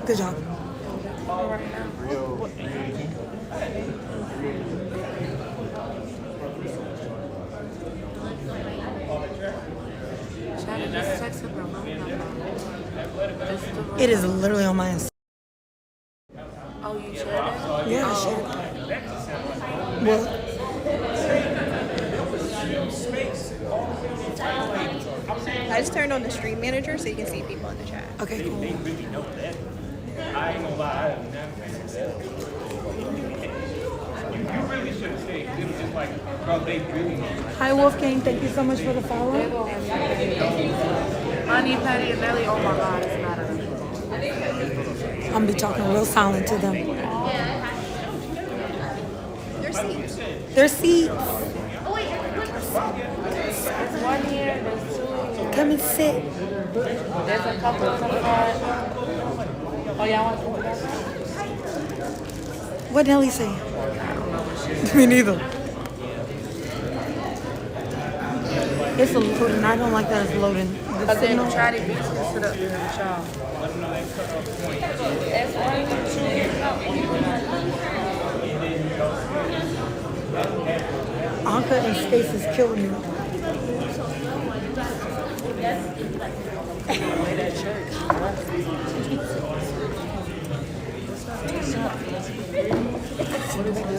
Good job. It is literally on my Instagram. Oh, you shared it? Yeah, I shared it. Well, I just turned on the stream manager so you can see people in the chat. okay, cool. I ain't gonna lie, I never said that. You really should have stayed. It was just like, bro, they really Hi, Wolfgang. Thank you so much for the follow. Honey, Patty, and Nelly. Oh my God, it's not enough. I'm gonna be talking real silent to them. There's seats. Their seats. There's one here, there's two here. Come and sit. There's a couple in the front. Oh, y'all want to go back? What Nelly say? Me neither. It's a loading. I don't like that it's loading. The Because then signal. try to beat to sit up here with y'all. That's one, Anka and Space is killing me.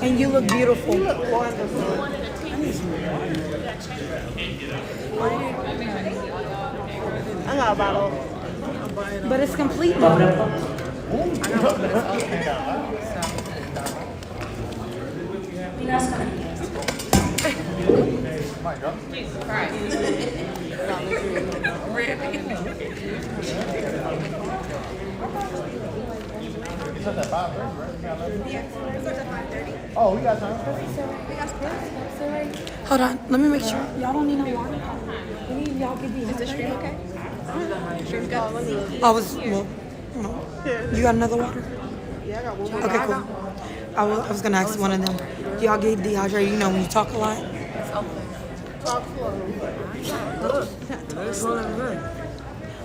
And you look beautiful. You look wonderful. I got a bottle. But it's complete now. It's at that 5:30, right? Oh, we got time. Hold on. Let me make sure. Y'all don't need no water. We need y'all get these. Is the stream okay? Stream's good. I was, well, no. You got another water? Yeah, I got one. Okay, cool. I was going to ask one of them. Do y'all get dehydrated? You know when you talk a lot?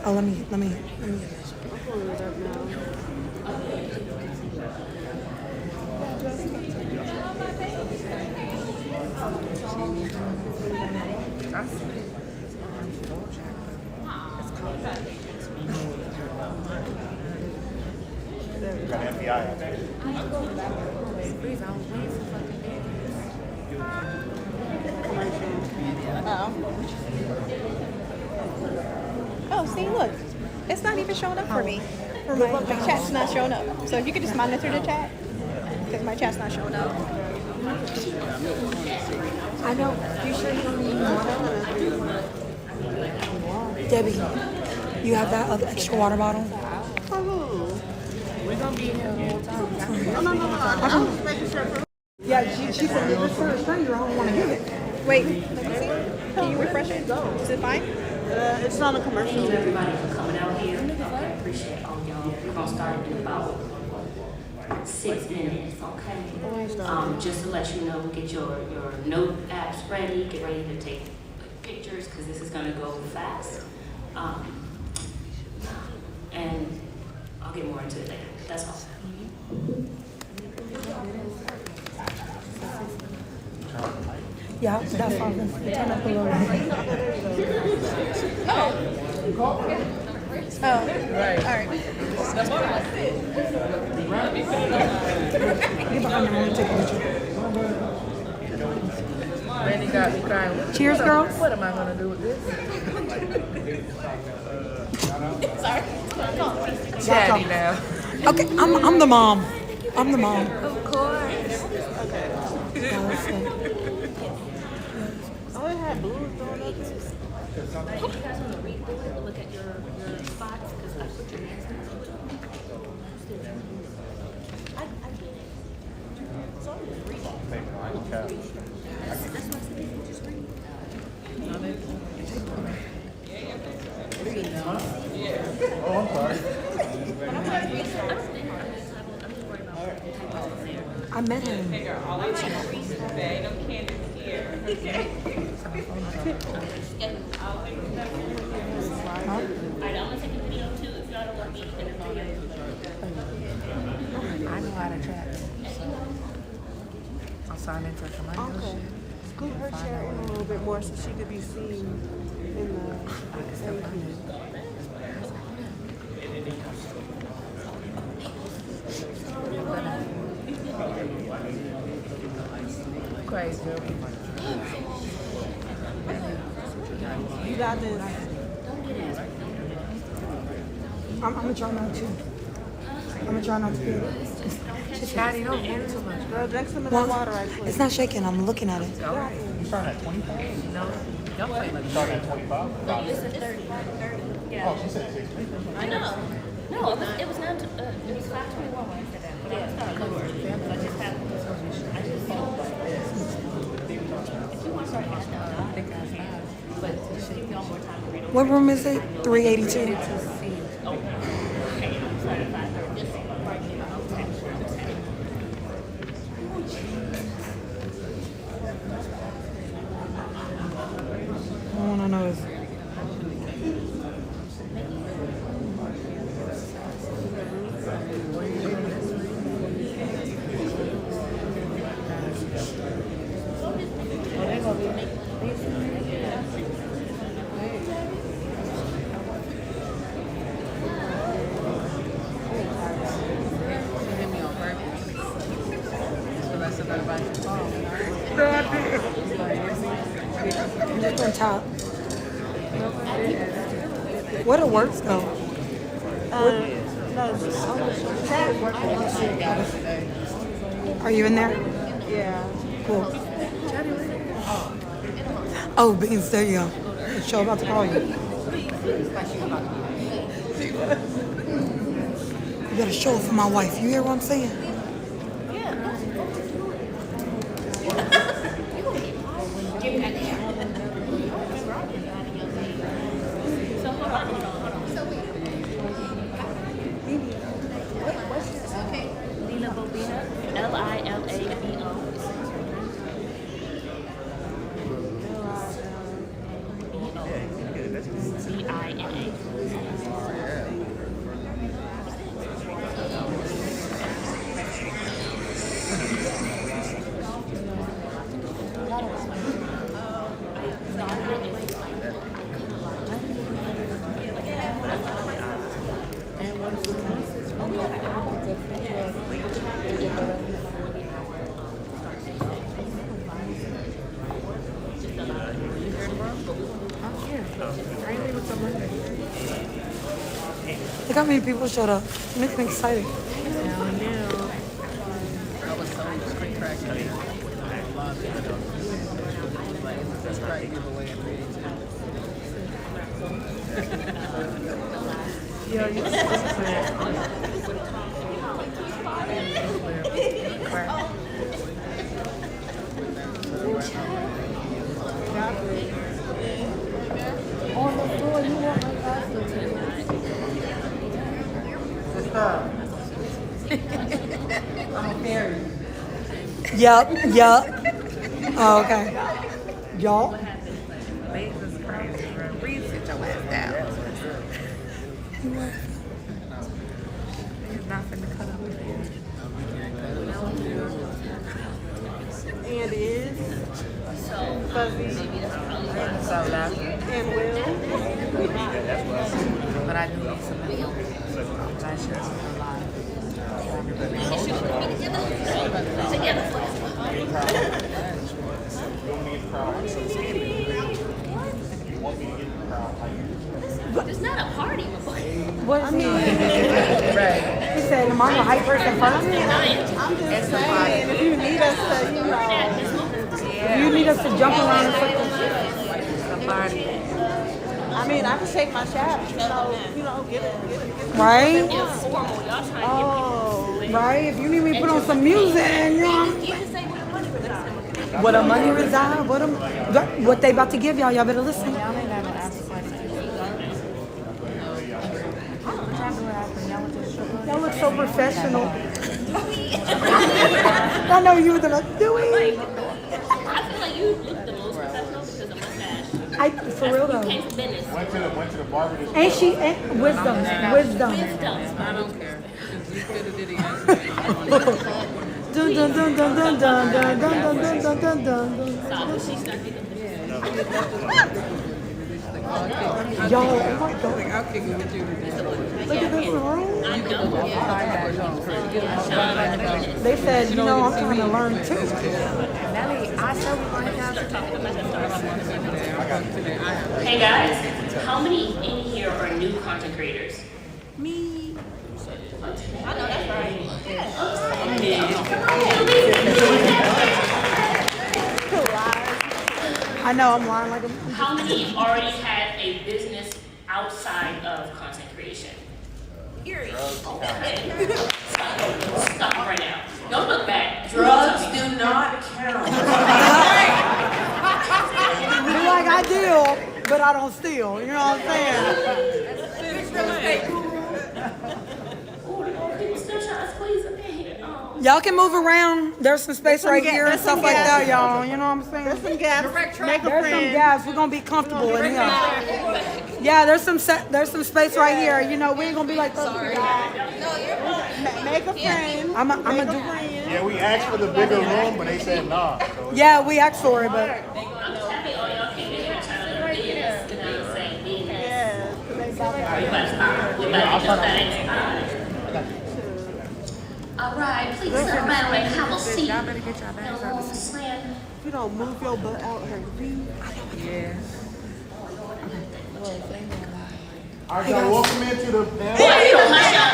Oh, let me. Got an FBI out there. Oh, see, look. It's not even showing up for me. For my chat's not showing up. So if you could just monitor the chat, because my chat's not showing up. I know. You sure you don't need water? Debbie, you have that other extra water bottle? We're going to be here the whole time. No. I was making sure. Yeah, she said it was for a stranger. I don't want to give it. Wait, let me see. Can you refresh it? Is it fine? It's not a commercial. Thank you everybody for coming out here. I appreciate all y'all. We're gonna start in about 6 minutes, okay? Just to let you know, get your note apps ready, get ready to take pictures because this is gonna go fast. And I'll get more into it later. That's all. Yeah, that's all. Turn up a little bit. Oh, right. All right. Get behind the room, take a picture. Randy got me crying. Cheers, girls. What am I going to do with this? Sorry. Chatty now. Okay, I'm the mom. I'm the mom. Of course. Oh, it had blues going up. You guys want to read through it, look at your spots, because I put your names next to it. I get it. So I'm just reading. That's why I said people just read. Oh, I'm sorry. I met him. Alright, I'm gonna take a video too if y'all don't want me to interview. how to track. I'll sign into Commando Okay. shit. Scoot her chair in a little bit more so she could be seen in the AP. Crazy. You got this. I'm gonna try not to. I'm gonna try not to feel it. Scotty, don't get too much. Girl, drink some of that water right quick. It's not shaking. I'm looking at it. You starting at 25? No, don't play like You starting at 25? It's a 30. Oh, she said 60. I know. No, it was not. It was 5:21 when I said that. But I started lower. I just have. If you want to start at that, I think I can. But it should give y'all more time to read over. What room is it? 382. Oh, okay. I'm sorry, 5:30. Just right here. Okay. I wanna know is hit me on purpose. The rest of everybody's phone. just on top. Where the works go? Are you in there? Yeah. Cool. Oh, Beans, there you go. Show about to call you. You gotta show it for my wife. You hear what I'm saying? Lila Bobina. Lilabo. BINA. Look how many people showed up. Makes me excited. I was so straight crack. Like, that's right giveaway in 382. Yo, you On the floor, you want my pasta I'm a fairy. Yup. Oh, okay. Y'all? Babe is crazy, bro. Breathe, sit your ass down. He's not finna cut up his hair. And is Fuzzy So loud. and Will. But I do need some milk. I should have It's not a party. What is he? Right. He said, am I a hype person in front of me? I'm just saying, if you need us to, If you need us to jump around and stuff. A party. I mean, I can shake my shaft, get it. Right? Formal. Y'all trying Oh, Right? If you need me to put on some music, you know. to get say where the money resides. What the money reside, what they about to give y'all better listen. Y'all ain't got no after party. What y'all doing after? Y'all went to the strip club? Y'all look so professional. I know you were gonna do it. I feel like you look the most professional because of mustache. For real though. Came from business. Went to the barber this Ain't she? Wisdom. Wisdom. I don't care. He could have did it yesterday. Dun dun dun dun dun dun dun dun dun dun dun dun dun. Yo, oh my God. I'll kick it with you today. Look at this room. I They said, you know, I'm trying to learn too. Hey guys, how many in here are new content creators? Me. I know I'm lying like a. How many already have a business outside of content creation? Stop right now. Don't look back. Drugs do not count. Be like I deal, but I don't steal. You know what I'm saying? Oh, people still trying to squeeze up in here. Oh. Y'all can move around. There's some space right here and there's some stuff like that, gas. y'all. You know what I'm saying? There's some gas. Make a There's some friend. gas. We're gonna be comfortable in here. Yeah, there's some space right here. You know, we ain't gonna be like those guys. Make a friend. I'm gonna do. Yeah, we asked for the bigger room, but they said nah. So Yeah, we asked for it, but I'm happy all y'all came in here trying to be business. You know what I'm saying? Business. Yeah, 'cause they got We better stop. We better get this thing started. All right, please sit around and have a seat. Y'all better get y'all bags out of the seat. If you don't move your butt out her view. Yeah. all right, y'all, welcome into the. Boy, you don't hush up.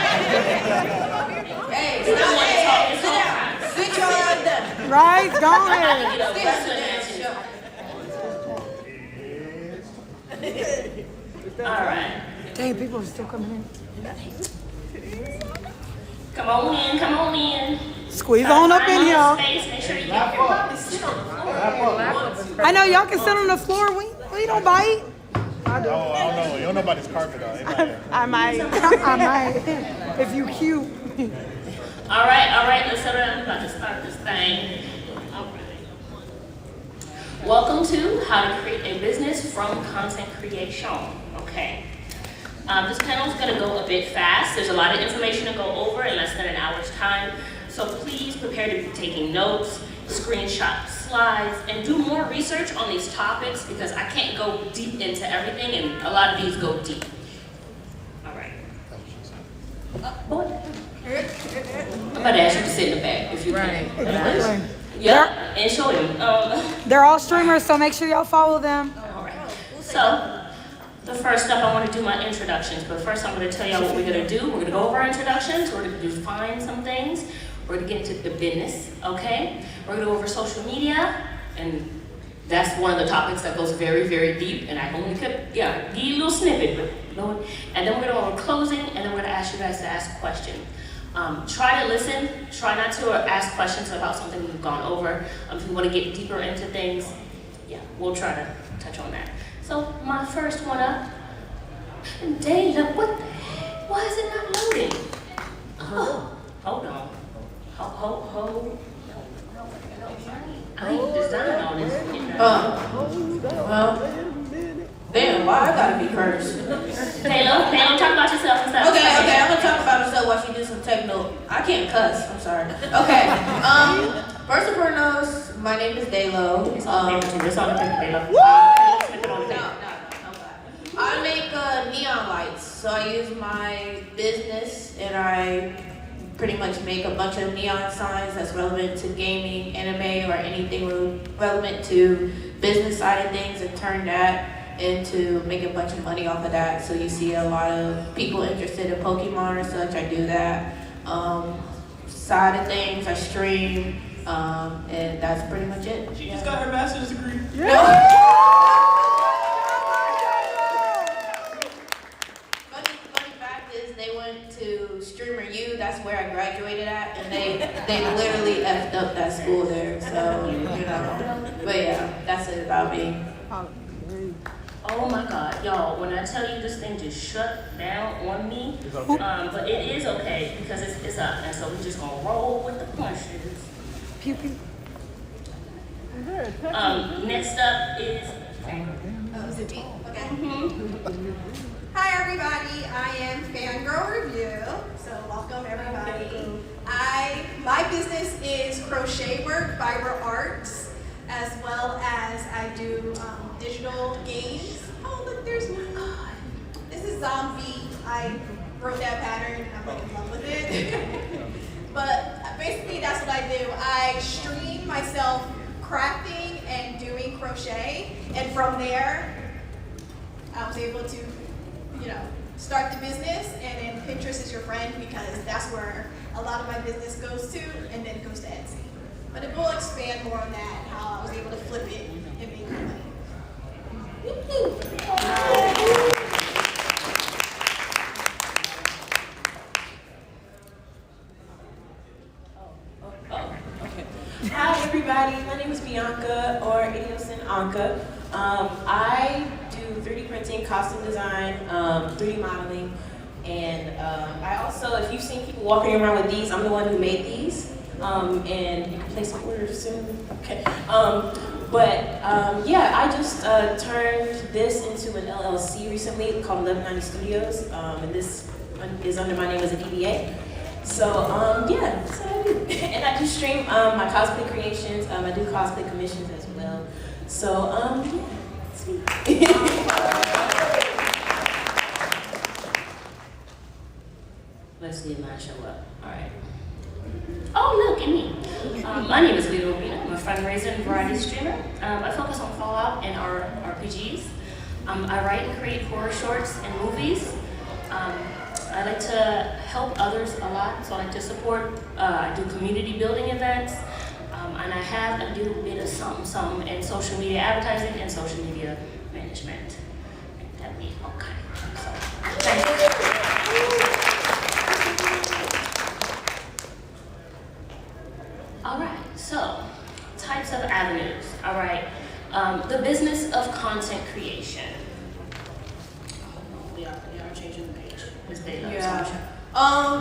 Hey, You don't want to talk this whole time. sit your ass down. right, go ahead. You know, Sit listen down. to all right. Dang, people are still coming in. Come on in, come on in. Squeeze on up in here. Space, make sure you get your sit on the floor. I know y'all can sit on the floor. We don't bite. Oh, I don't know. You don't know about this carpet, though. It might- I might. I might. If you cute. All right, let's settle down. I'm about to start this thing. All right. Welcome to How to Create a Business from Content Creation. Okay. This panel is going to go a bit fast. There's a lot of information to go over in less than an hour's time. So please prepare to be taking notes, screenshot slides, and do more research on these topics because I can't go deep into everything and a lot of these go deep. All right. I'm about to ask you to sit in the back if you can. Exactly. Yeah, and show him. They're all streamers, so make sure y'all follow them. All right. So, the first up, I want to do my introductions. But first, I'm going to tell y'all what we're going to do. We're going to go over our introductions. We're going to define some things. We're going to get into the business, okay? We're going to go over social media, and that's one of the topics that goes very, very deep. And I only could, give you a little snippet, but Lord. And then we're going to go over closing, and then we're going to ask you guys to ask questions. Try to listen. Try not to ask questions about something we've gone over. If you want to get deeper into things, we'll try to touch on that. So my first one up, Dana, what the heck? Why is it not loading? Oh, hold on. Hold. I ain't designed all this. Well, damn, why I gotta be cursed? Taylor, talk about yourself and stuff. Okay, I'm gonna talk about myself while she do some techno. I can't cuss, I'm sorry. Okay, first and foremost, my name is Daylo. It's on the paper, it's on the paper, Taylor. Slip it on the paper. No. I make neon lights, so I use my business and I pretty much make a bunch of neon signs that's relevant to gaming, anime, or anything relevant to business side of things and turn that into making a bunch of money off of that. So you see a lot of people interested in Pokemon or such, I do that. Side of things, I stream, and that's pretty much it. She just got her master's degree. Funny fact is they went to Streamer U, that's where I graduated at, and they literally effed up that school there, so, But yeah, that's it about me. Oh my God, y'all, when I tell you this thing just shut down on me, but it is okay because it's up, and so we're just gonna roll with the punches. Pew pew. Next up is, Hi everybody, I am Fangirl Review, so welcome everybody. My business is crochet work, fiber arts, as well as I do digital games. Oh look, there's one. This is Zombie. I wrote that pattern, I'm like in love with it. But basically that's what I do. I stream myself crafting and doing crochet, and from there, I was able to, start the business, and then Pinterest is your friend because that's where a lot of my business goes to, and then it goes to Etsy. But it will expand more on that, how I was able to flip it and make more money. Hi everybody, my name is Bianca, or Idiosin Anka. I do 3D printing, costume design, 3D modeling, and I also, if you've seen people walking around with these, I'm the one who made these, and you can place some orders soon. Okay. Yeah, I just turned this into an LLC recently called 1190 Studios, and this is under my name as a DBA. So, yeah, that's what I do. And I do stream my cosplay creations. I do cosplay commissions as well. So, yeah, that's me. Let's see if mine show up. All right. Oh, look at me. My name is Lita Rubina. I'm a fundraiser and variety streamer. I focus on Fallout and RPGs. I write and create horror shorts and movies. I like to help others a lot, so I like to support, I do community building events, and I do a bit of something in social media advertising and social media management. That'd be okay. So, thank you. All right, so types of avenues. All right, the business of content creation. We are changing the page. Yeah.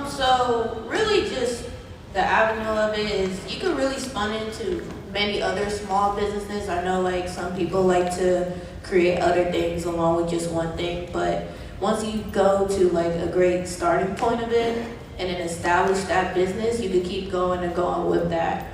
So really just the avenue of it is you can really spun into many other small businesses. I know like some people like to create other things along with just one thing, but once you go to like a great starting point of it and then establish that business, you can keep going and going with that.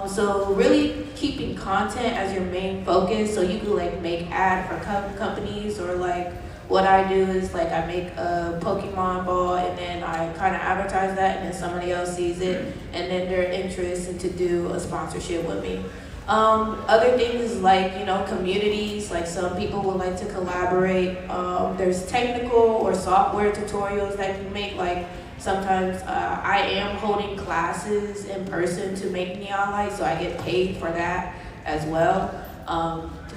So really keeping content as your main focus, so you can like make ad for companies, or like what I do is like I make a Pokemon ball and then I kind of advertise that, and then somebody else sees it and then they're interested to do a sponsorship with me. Other things like, communities, like some people would like to collaborate. There's technical or software tutorials that you make, like sometimes I am holding classes in person to make neon lights, so I get paid for that as well.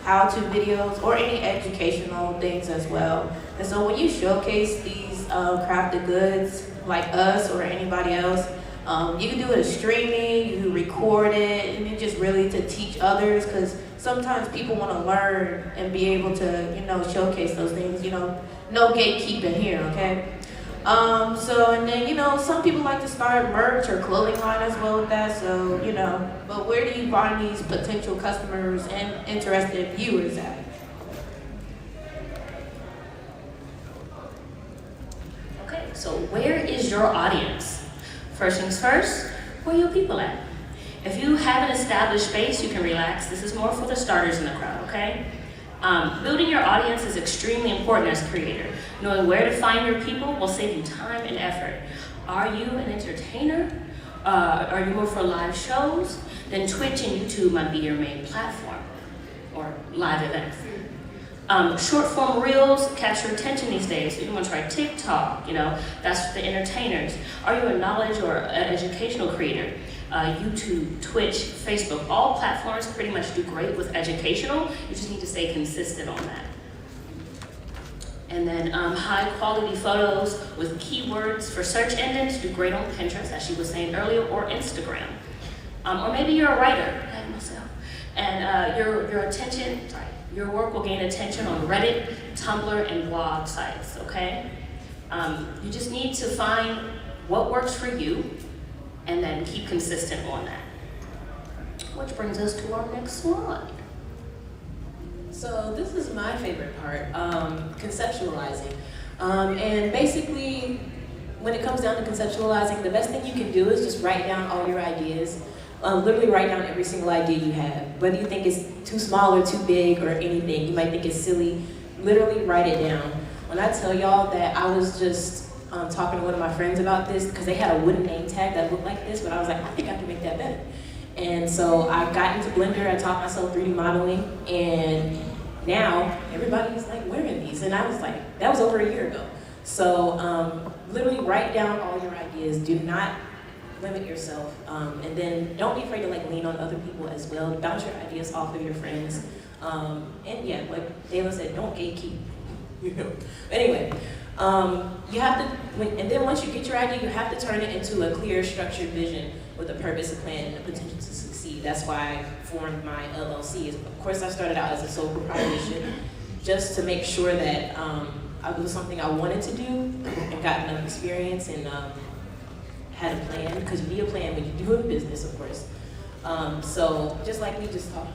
How-to videos or any educational things as well. And so when you showcase these crafted goods like us or anybody else, you can do it as streaming, you can record it, and then just really to teach others, because sometimes people want to learn and be able to, showcase those things, no gatekeeping here, okay? And then, some people like to start merch or clothing line as well with that, so, but where do you find these potential customers and interested viewers at? Okay, so where is your audience? First things first, where are your people at? If you have an established space, you can relax. This is more for the starters in the crowd, okay? Building your audience is extremely important as a creator. Knowing where to find your people will save you time and effort. Are you an entertainer? Are you more for live shows? Then Twitch and YouTube might be your main platform, or live events. Short form reels capture attention these days. You want to try TikTok, that's the entertainers. Are you a knowledge or educational creator? YouTube, Twitch, Facebook, all platforms pretty much do great with educational. You just need to stay consistent on that. And then high quality photos with keywords for search engines do great on Pinterest, as she was saying earlier, or Instagram. Or maybe you're a writer, like myself, and your work will gain attention on Reddit, Tumblr, and blog sites, okay? You just need to find what works for you and then keep consistent on that. Which brings us to our next slide. So this is my favorite part, conceptualizing. And basically, when it comes down to conceptualizing, the best thing you can do is just write down all your ideas. Literally write down every single idea you have. Whether you think it's too small or too big or anything, you might think it's silly, literally write it down. When I tell y'all that I was just talking to one of my friends about this, because they had a wooden name tag that looked like this, but I was like, I think I can make that better. And so I got into Blender, I taught myself 3D modeling, and now everybody's like wearing these. And I was like, that was over a year ago. So literally write down all your ideas. Do not limit yourself, and then don't be afraid to like lean on other people as well. Bounce your ideas off of your friends, and yeah, like Dayla said, don't gatekeep. Anyway, you have to, and then once you get your idea, you have to turn it into a clear, structured vision with a purpose, a plan, and the potential to succeed. That's why I formed my LLC. Of course, I started out as a sole proprietorship, just to make sure that it was something I wanted to do and got enough experience and had a plan, because you need a plan when you do a business, of course. So just like we just talked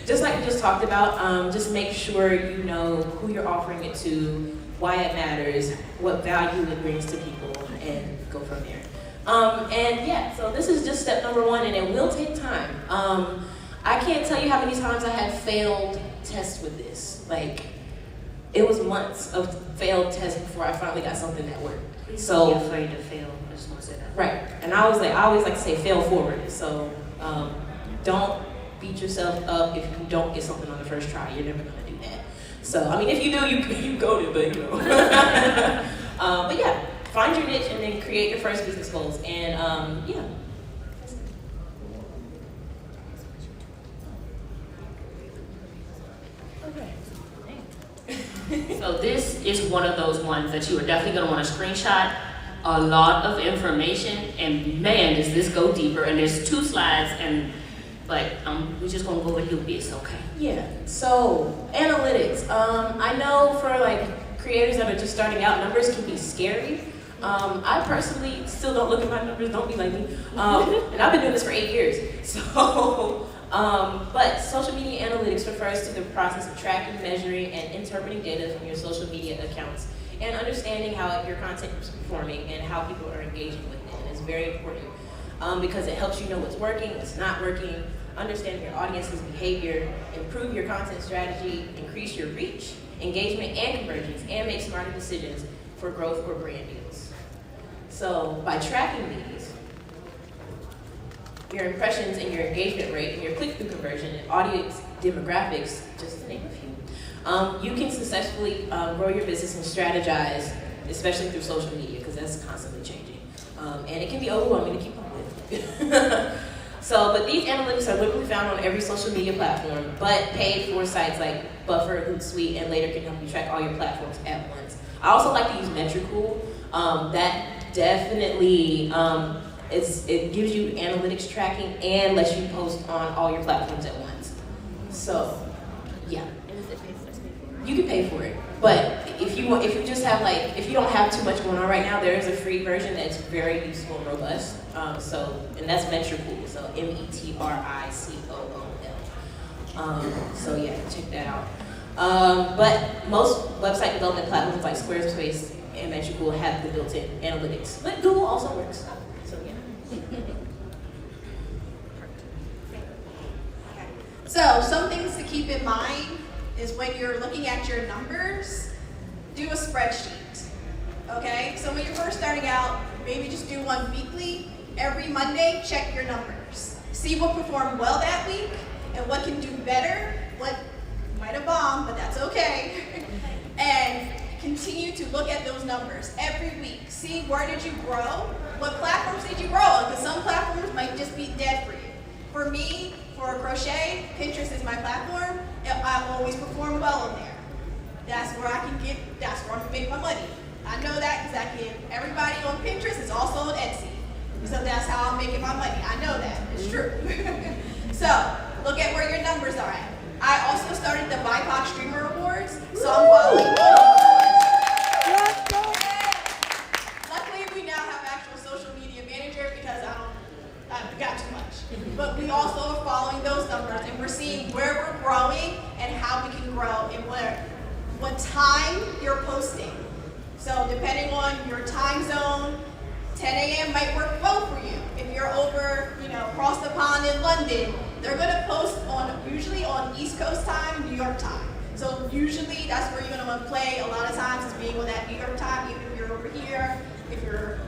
just like we just talked about, just make sure you know who you're offering it to, why it matters, what value it brings to people, and go from there. And yeah, so this is just step number 1, and it will take time. I can't tell you how many times I had failed tests with this. Like, it was months of failed tests before I finally got something that worked. So Be afraid to fail. I just want to say that. right, and I always like to say fail forward. So don't beat yourself up if you don't get something on the first try. You're never gonna do that. So I mean, if you do, you go to, but you know. But yeah, find your niche and then create your first business goals. And yeah. So this is one of those ones that you are definitely going to want to screenshot. A lot of information, and man, does this go deeper. And there's 2 slides, and but we're just going to go a little bit, okay? Yeah. So analytics. I know for like creators that are just starting out, numbers can be scary. I personally still don't look at my numbers. Don't be like me. And I've been doing this for 8 years. So. But social media analytics refers to the process of tracking, measuring, and interpreting data from your social media accounts and understanding how your content is performing and how people are engaging with it. And it's very important because it helps you know what's working, what's not working, understand your audience's behavior, improve your content strategy, increase your reach, engagement, and conversions, and make smarter decisions for growth or brand deals. So by tracking these, your impressions and your engagement rate and your click-through conversion and audience demographics, just to name a few, you can successfully grow your business and strategize, especially through social media, because that's constantly changing. And it can be overwhelming to keep up with. But these analytics are literally found on every social media platform, but paid for sites like Buffer, Hootsuite, and Later can help you track all your platforms at once. I also like to use Metricool. That definitely, it gives you analytics tracking and lets you post on all your platforms at once. So, yeah. You can pay for it, but if you just have if you don't have too much going on right now, there is a free version that's very useful and robust. And that's Metricool. So Metricool. So yeah, check that out. But most website development platforms like Squarespace and Metricool have the built-in analytics, but Google also works. So yeah. So some things to keep in mind is when you're looking at your numbers, do a spreadsheet, okay? So when you're first starting out, maybe just do one weekly. Every Monday, check your numbers. See what performed well that week and what can do better, what might have bombed, but that's okay. And continue to look at those numbers every week. See where did you grow? What platforms did you grow on? Because some platforms might just be dead for you. For me, for crochet, Pinterest is my platform. I always perform well on there. That's where I can make my money. I know that because I can, everybody on Pinterest is also on Etsy. So that's how I'm making my money. I know that, it's true. So look at where your numbers are at. I also started the BIPOC Streamer Awards, so I'm following Luckily, we now have actual social media manager because I've got too much. But we also are following those numbers and we're seeing where we're growing and how we can grow and where what time you're posting. So depending on your time zone, 10 a.m. might work well for you. If you're over, across the pond in London, they're gonna post usually on East Coast time, New York time. So usually that's where you're gonna want to play a lot of times is being on that New York time, even if you're over here, if you're,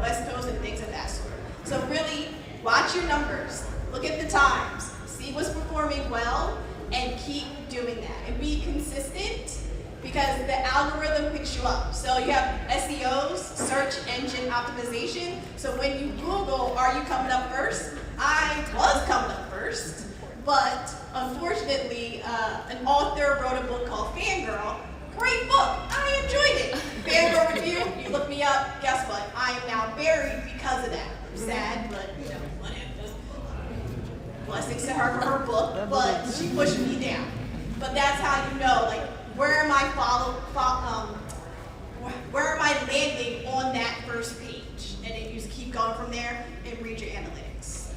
West Coast and things of that sort. So really watch your numbers, look at the times, see what's performing well, and keep doing that. And be consistent because the algorithm picks you up. So you have SEOs, search engine optimization. So when you Google, are you coming up first? I was coming up first, but unfortunately, an author wrote a book called Fangirl. Great book, I enjoyed it. Fangirl review, you look me up, guess what? I am now buried because of that. I'm sad, but whatever. Blessings to her for her book, but she pushed me down. But that's how you know, where am I where am I landing on that first page? And then you just keep going from there and read your analytics.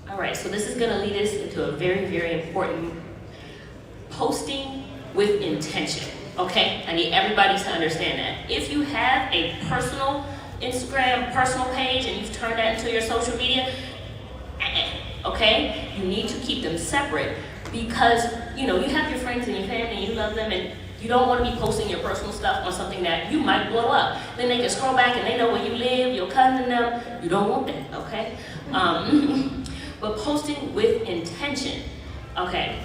All right, so this is going to lead us into a very, very important posting with intention. Okay, I need everybody to understand that. If you have a personal Instagram, personal page, and you've turned that into your social media, okay, you need to keep them separate because, you have your friends and your family and you love them and you don't want to be posting your personal stuff on something that you might blow up. Then they can scroll back and they know where you live, your cousin and them. You don't want that, okay? But posting with intention, okay?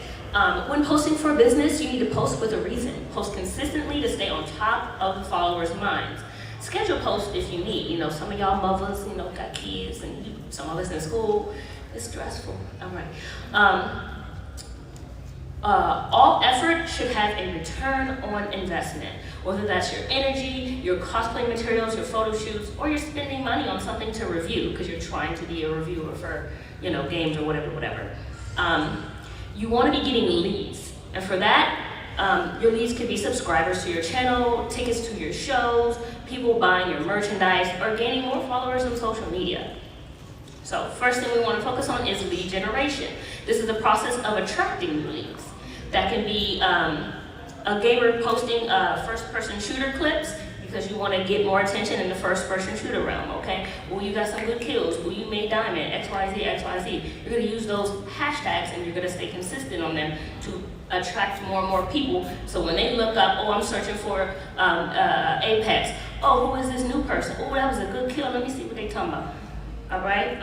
When posting for a business, you need to post with a reason. Post consistently to stay on top of the followers' minds. Schedule posts if you need. Some of y'all mothers, got kids and some of us in school. It's stressful. All right. All effort should have a return on investment. Whether that's your energy, your cosplay materials, your photo shoots, or you're spending money on something to review because you're trying to be a reviewer for, games or whatever. You want to be getting leads. And for that, your leads could be subscribers to your channel, tickets to your shows, people buying your merchandise, or gaining more followers on social media. So first thing we want to focus on is lead generation. This is the process of attracting new leads. That can be a gamer posting first-person shooter clips because you want to get more attention in the first-person shooter realm, okay? Well, you got some good kills. Well, you made diamond, XYZ, XYZ. You're going to use those hashtags and you're going to stay consistent on them to attract more and more people. So when they look up, I'm searching for Apex. Who is this new person? That was a good kill. Let me see what they talking about. All right.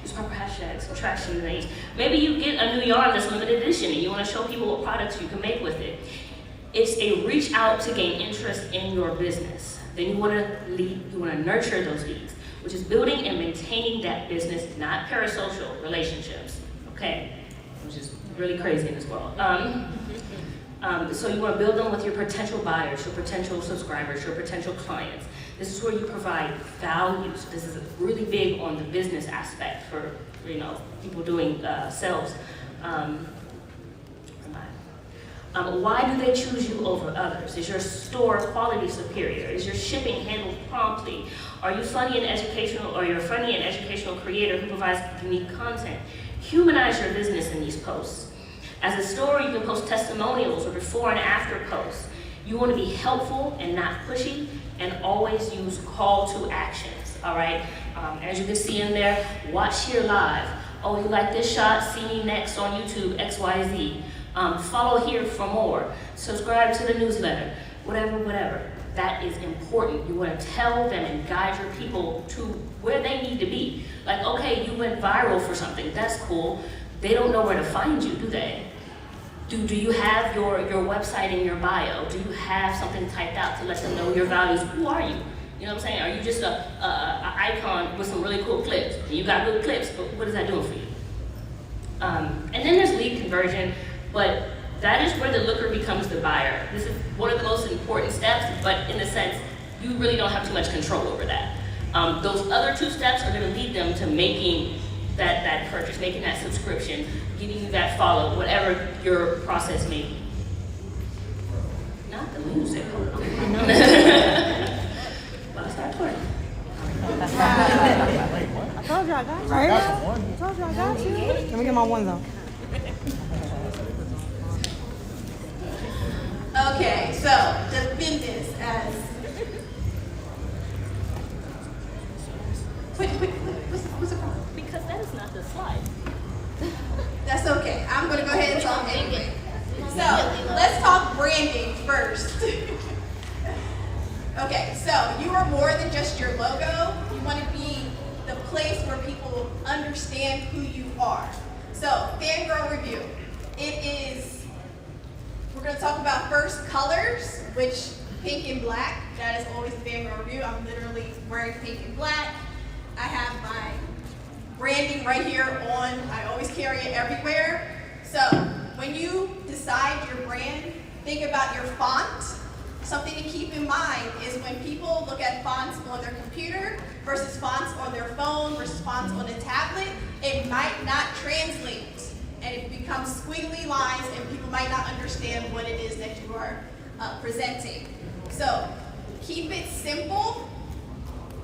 Use proper hashtags, attraction names. Maybe you get a new yarn that's limited edition and you want to show people what products you can make with it. It's a reach out to gain interest in your business. Then you want to nurture those leads, which is building and maintaining that business, not parasocial relationships. Okay, which is really crazy in this world. So you want to build them with your potential buyers, your potential subscribers, your potential clients. This is where you provide value. So this is really big on the business aspect for people doing sales. Why do they choose you over others? Is your store quality superior? Is your shipping handled promptly? Are you funny and educational, or you're a funny and educational creator who provides unique content? Humanize your business in these posts. As a store, you can post testimonials or before and after posts. You want to be helpful and not pushy, and always use call to actions, all right? As you can see in there, watch here live. You like this shot? See me next on YouTube, XYZ. Follow here for more. Subscribe to the newsletter, whatever. That is important. You want to tell them and guide your people to where they need to be. Like, okay, you went viral for something. That's cool. They don't know where to find you, do they? Do you have your website in your bio? Do you have something typed out to let them know your values? Who are you? You know what I'm saying? Are you just a icon with some really cool clips? And you got good clips, but what is that doing for you? And then there's lead conversion, but that is where the looker becomes the buyer. This is one of the most important steps, but in a sense, you really don't have too much control over that. Those other two steps are going to lead them to making that purchase, making that subscription, giving you that follow, whatever your process may be. Not the music, hold on. Well, start recording. I told you I got you. Right? Got some one. I told you I got you. Let me get my ones on. Okay, so the business as what's the problem? Because that is not the slide. That's okay. I'm gonna go ahead and talk anyway. So let's talk branding first. Okay, so you are more than just your logo. You want to be the place where people understand who you are. So Fangirl Review. We're going to talk about first colors, which pink and black. That is always the Fangirl Review. I'm literally wearing pink and black. I have my branding right here on. I always carry it everywhere. So when you decide your brand, think about your font. Something to keep in mind is when people look at fonts on their computer versus fonts on their phone versus fonts on a tablet, it might not translate. And it becomes squiggly lines and people might not understand what it is that you are presenting. So keep it simple.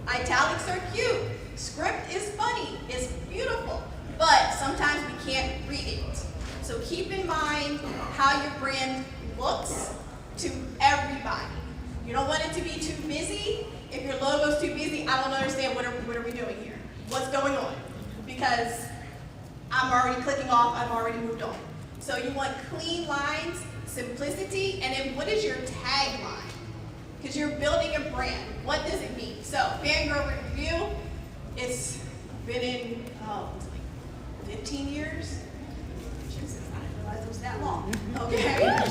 Italics are cute. Script is funny. It's beautiful. But sometimes we can't read it. So keep in mind how your brand looks to everybody. You don't want it to be too busy. If your logo's too busy, I don't understand what are we doing here? What's going on? Because I'm already clicking off, I've already moved on. So you want clean lines, simplicity, and then what is your tagline? Because you're building a brand. What does it mean? So Fangirl Review, it's been in 15 years. Jesus, I didn't realize it was that long. Okay. But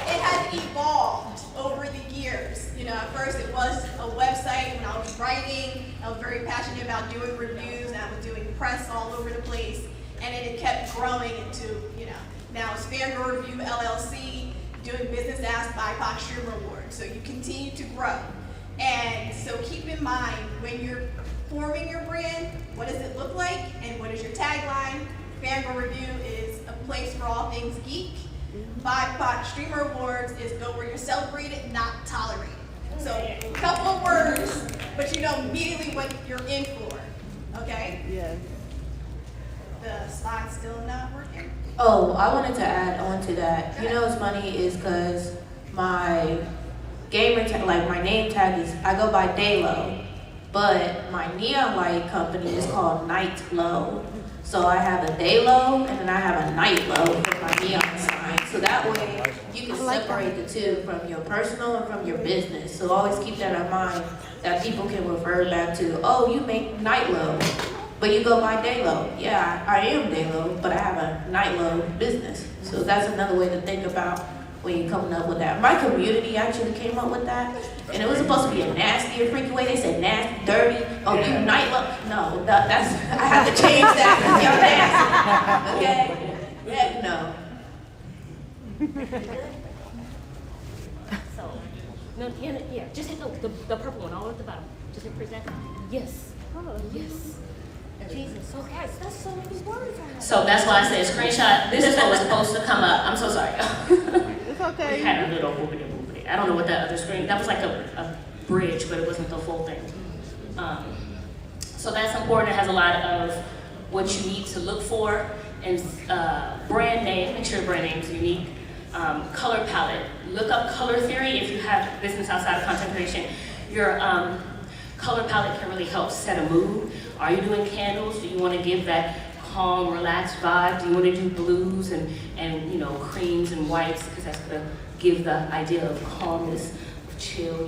it has evolved over the years. You know, at first it was a website. When I was writing, I was very passionate about doing reviews, and I was doing press all over the place. And then it kept growing into, now it's Fangirl Review LLC, doing business as BIPOC Streamer Award. So you continue to grow. And so keep in mind, when you're forming your brand, what does it look like, and what is your tagline? Fangirl Review is a place for all things geek. BIPOC Streamer Awards is go where you're celebrated, not tolerated. So a couple of words, but you know immediately what you're in for, okay? Yes. The slide's still not working? Oh, I wanted to add on to that. You know what's funny is because my gamer tag, like my name tag is, I go by Daylo, but my neon light company is called Night Low. So I have a day low and then I have a night low for my neon sign. So that way you can separate the two from your personal and from your business. So always keep that in mind that people can refer back to, oh, you make night low, but you go by day low. Yeah, I am day low, but I have a night low business. So that's another way to think about when you're coming up with that. My community actually came up with that, and it was supposed to be a nasty or freaky way. They said nasty, dirty. Oh, you night love? No, that's I have to change that. You're nasty. Okay? Heck no. So, no, yeah, just hit the purple one all at the bottom. Just hit present. Yes. Yes. Jesus, so guys, that's so many words. So that's why I said screenshot. This is what was supposed to come up. I'm so sorry. It's okay. We had a little boopity. I don't know what that other screen, that was like a bridge, but it wasn't the full thing. So that's important. It has a lot of what you need to look for, and brand name, make sure your brand name is unique. Color palette, look up color theory if you have business outside of content creation. Your color palette can really help set a mood. Are you doing candles? Do you want to give that calm, relaxed vibe? Do you want to do blues and creams and whites, because that's going to give the idea of calmness, of chill,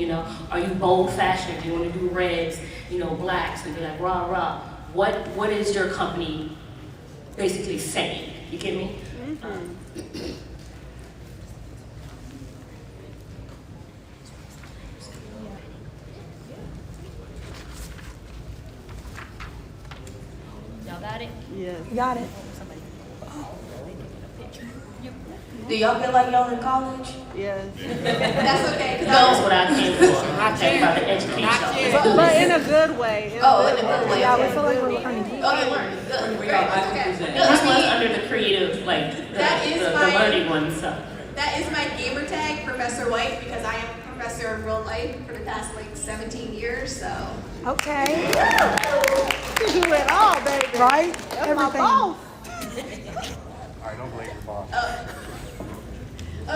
Are you bold fashion? Do you want to do reds, blacks, and be like rah rah? What is your company basically saying? You get me? Mm-hmm. Y'all got it? Yes. Got it. Do y'all feel like y'all in college? Yes. That's okay. That's what I came for. I came about the education. But in a good way. In a good way. Yeah, we feel like we're learning. Oh, you're learning. Good. Great. Okay. This was under the creative, the learning one, so. That is my gamer tag, Professor White, because I am a professor boxer in real life for the past like 17 years, so. Okay. You went all, baby. Right? That's my Everything. boss. All right, don't blame your boss.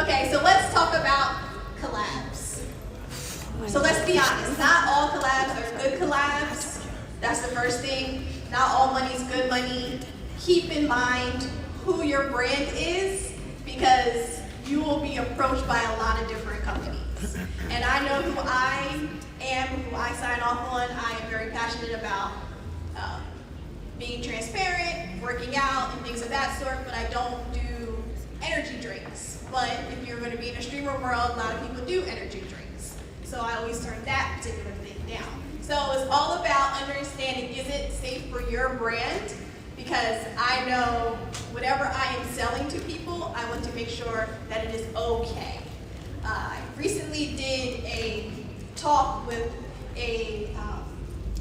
Okay, so let's talk about collabs. So let's be honest, not all collabs are good collabs. That's the first thing. Not all money's good money. Keep in mind who your brand is, because you will be approached by a lot of different companies. And I know who I am, who I sign off on. I am very passionate about being transparent, working out, and things of that sort, but I don't do energy drinks. But if you're going to be in a streamer world, a lot of people do energy drinks. So I always turn that particular thing down. So it's all about understanding, is it safe for your brand? Because I know whatever I am selling to people, I want to make sure that it is okay. I recently did a talk with a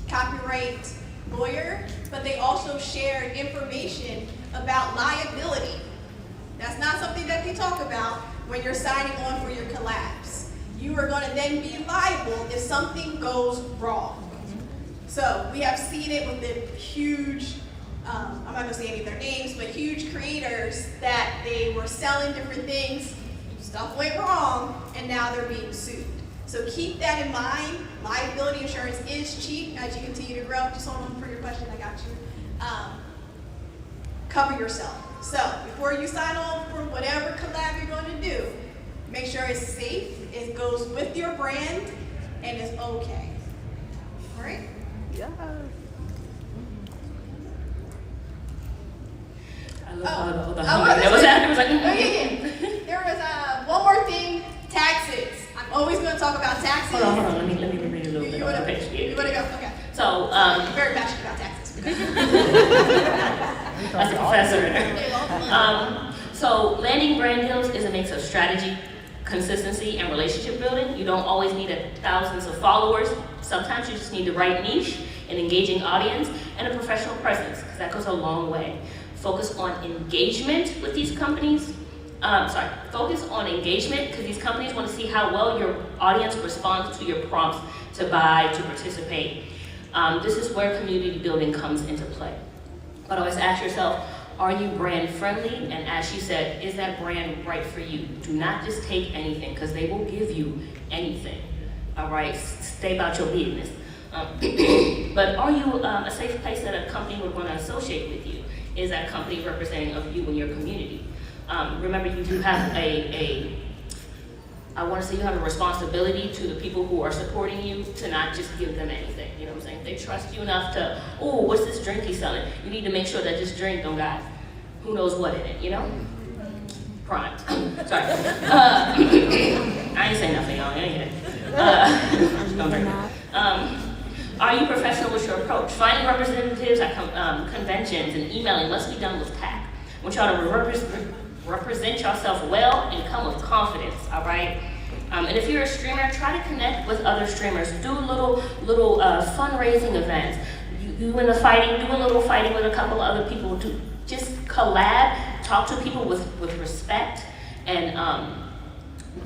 copyright lawyer, but they also shared information about liability. That's not something that they talk about when you're signing on for your collabs. You are going to then be liable if something goes wrong. So we have seen it with the huge, I'm not going to say any of their names, but huge creators that they were selling different things, stuff went wrong, and now they're being sued. So keep that in mind. Liability insurance is cheap as you continue to grow. Just hold on for your question, I got you. Cover yourself. So before you sign on for whatever collab you're going to do, make sure it's safe, it goes with your brand, and it's okay. All right? Yeah. I love that was after. It was like, yeah. There was one more thing, taxes. I'm always going to talk about taxes. Hold on. Let me read a little bit. You want to go? Okay. So, I'm very passionate about taxes. That's a professor. So landing brand deals is a mix of strategy, consistency, and relationship building. You don't always need thousands of followers. Sometimes you just need the right niche, an engaging audience, and a professional presence, because that goes a long way. Focus on engagement with these companies. Focus on engagement, because these companies want to see how well your audience responds to your prompts to buy, to participate. This is where community building comes into play. But always ask yourself, are you brand friendly? And as she said, is that brand right for you? Do not just take anything, because they will give you anything. All right, stay about your business. But are you a safe place that a company would want to associate with you? Is that company representing of you and your community? Remember, you do have I want to say you have a responsibility to the people who are supporting you to not just give them anything. You know what I'm saying? They trust you enough to, oh, what's this drink he's selling? You need to make sure that this drink don't got who knows what in it, you know? Prime. Sorry. I ain't saying nothing, y'all. I ain't don't drink it. Are you professional with your approach? Finding representatives at conventions and emailing must be done with tact. I want y'all to represent yourself well and come with confidence, all right? And if you're a streamer, try to connect with other streamers. Do little fundraising events. You in the fighting, do a little fighting with a couple of other people. Just collab, talk to people with respect, and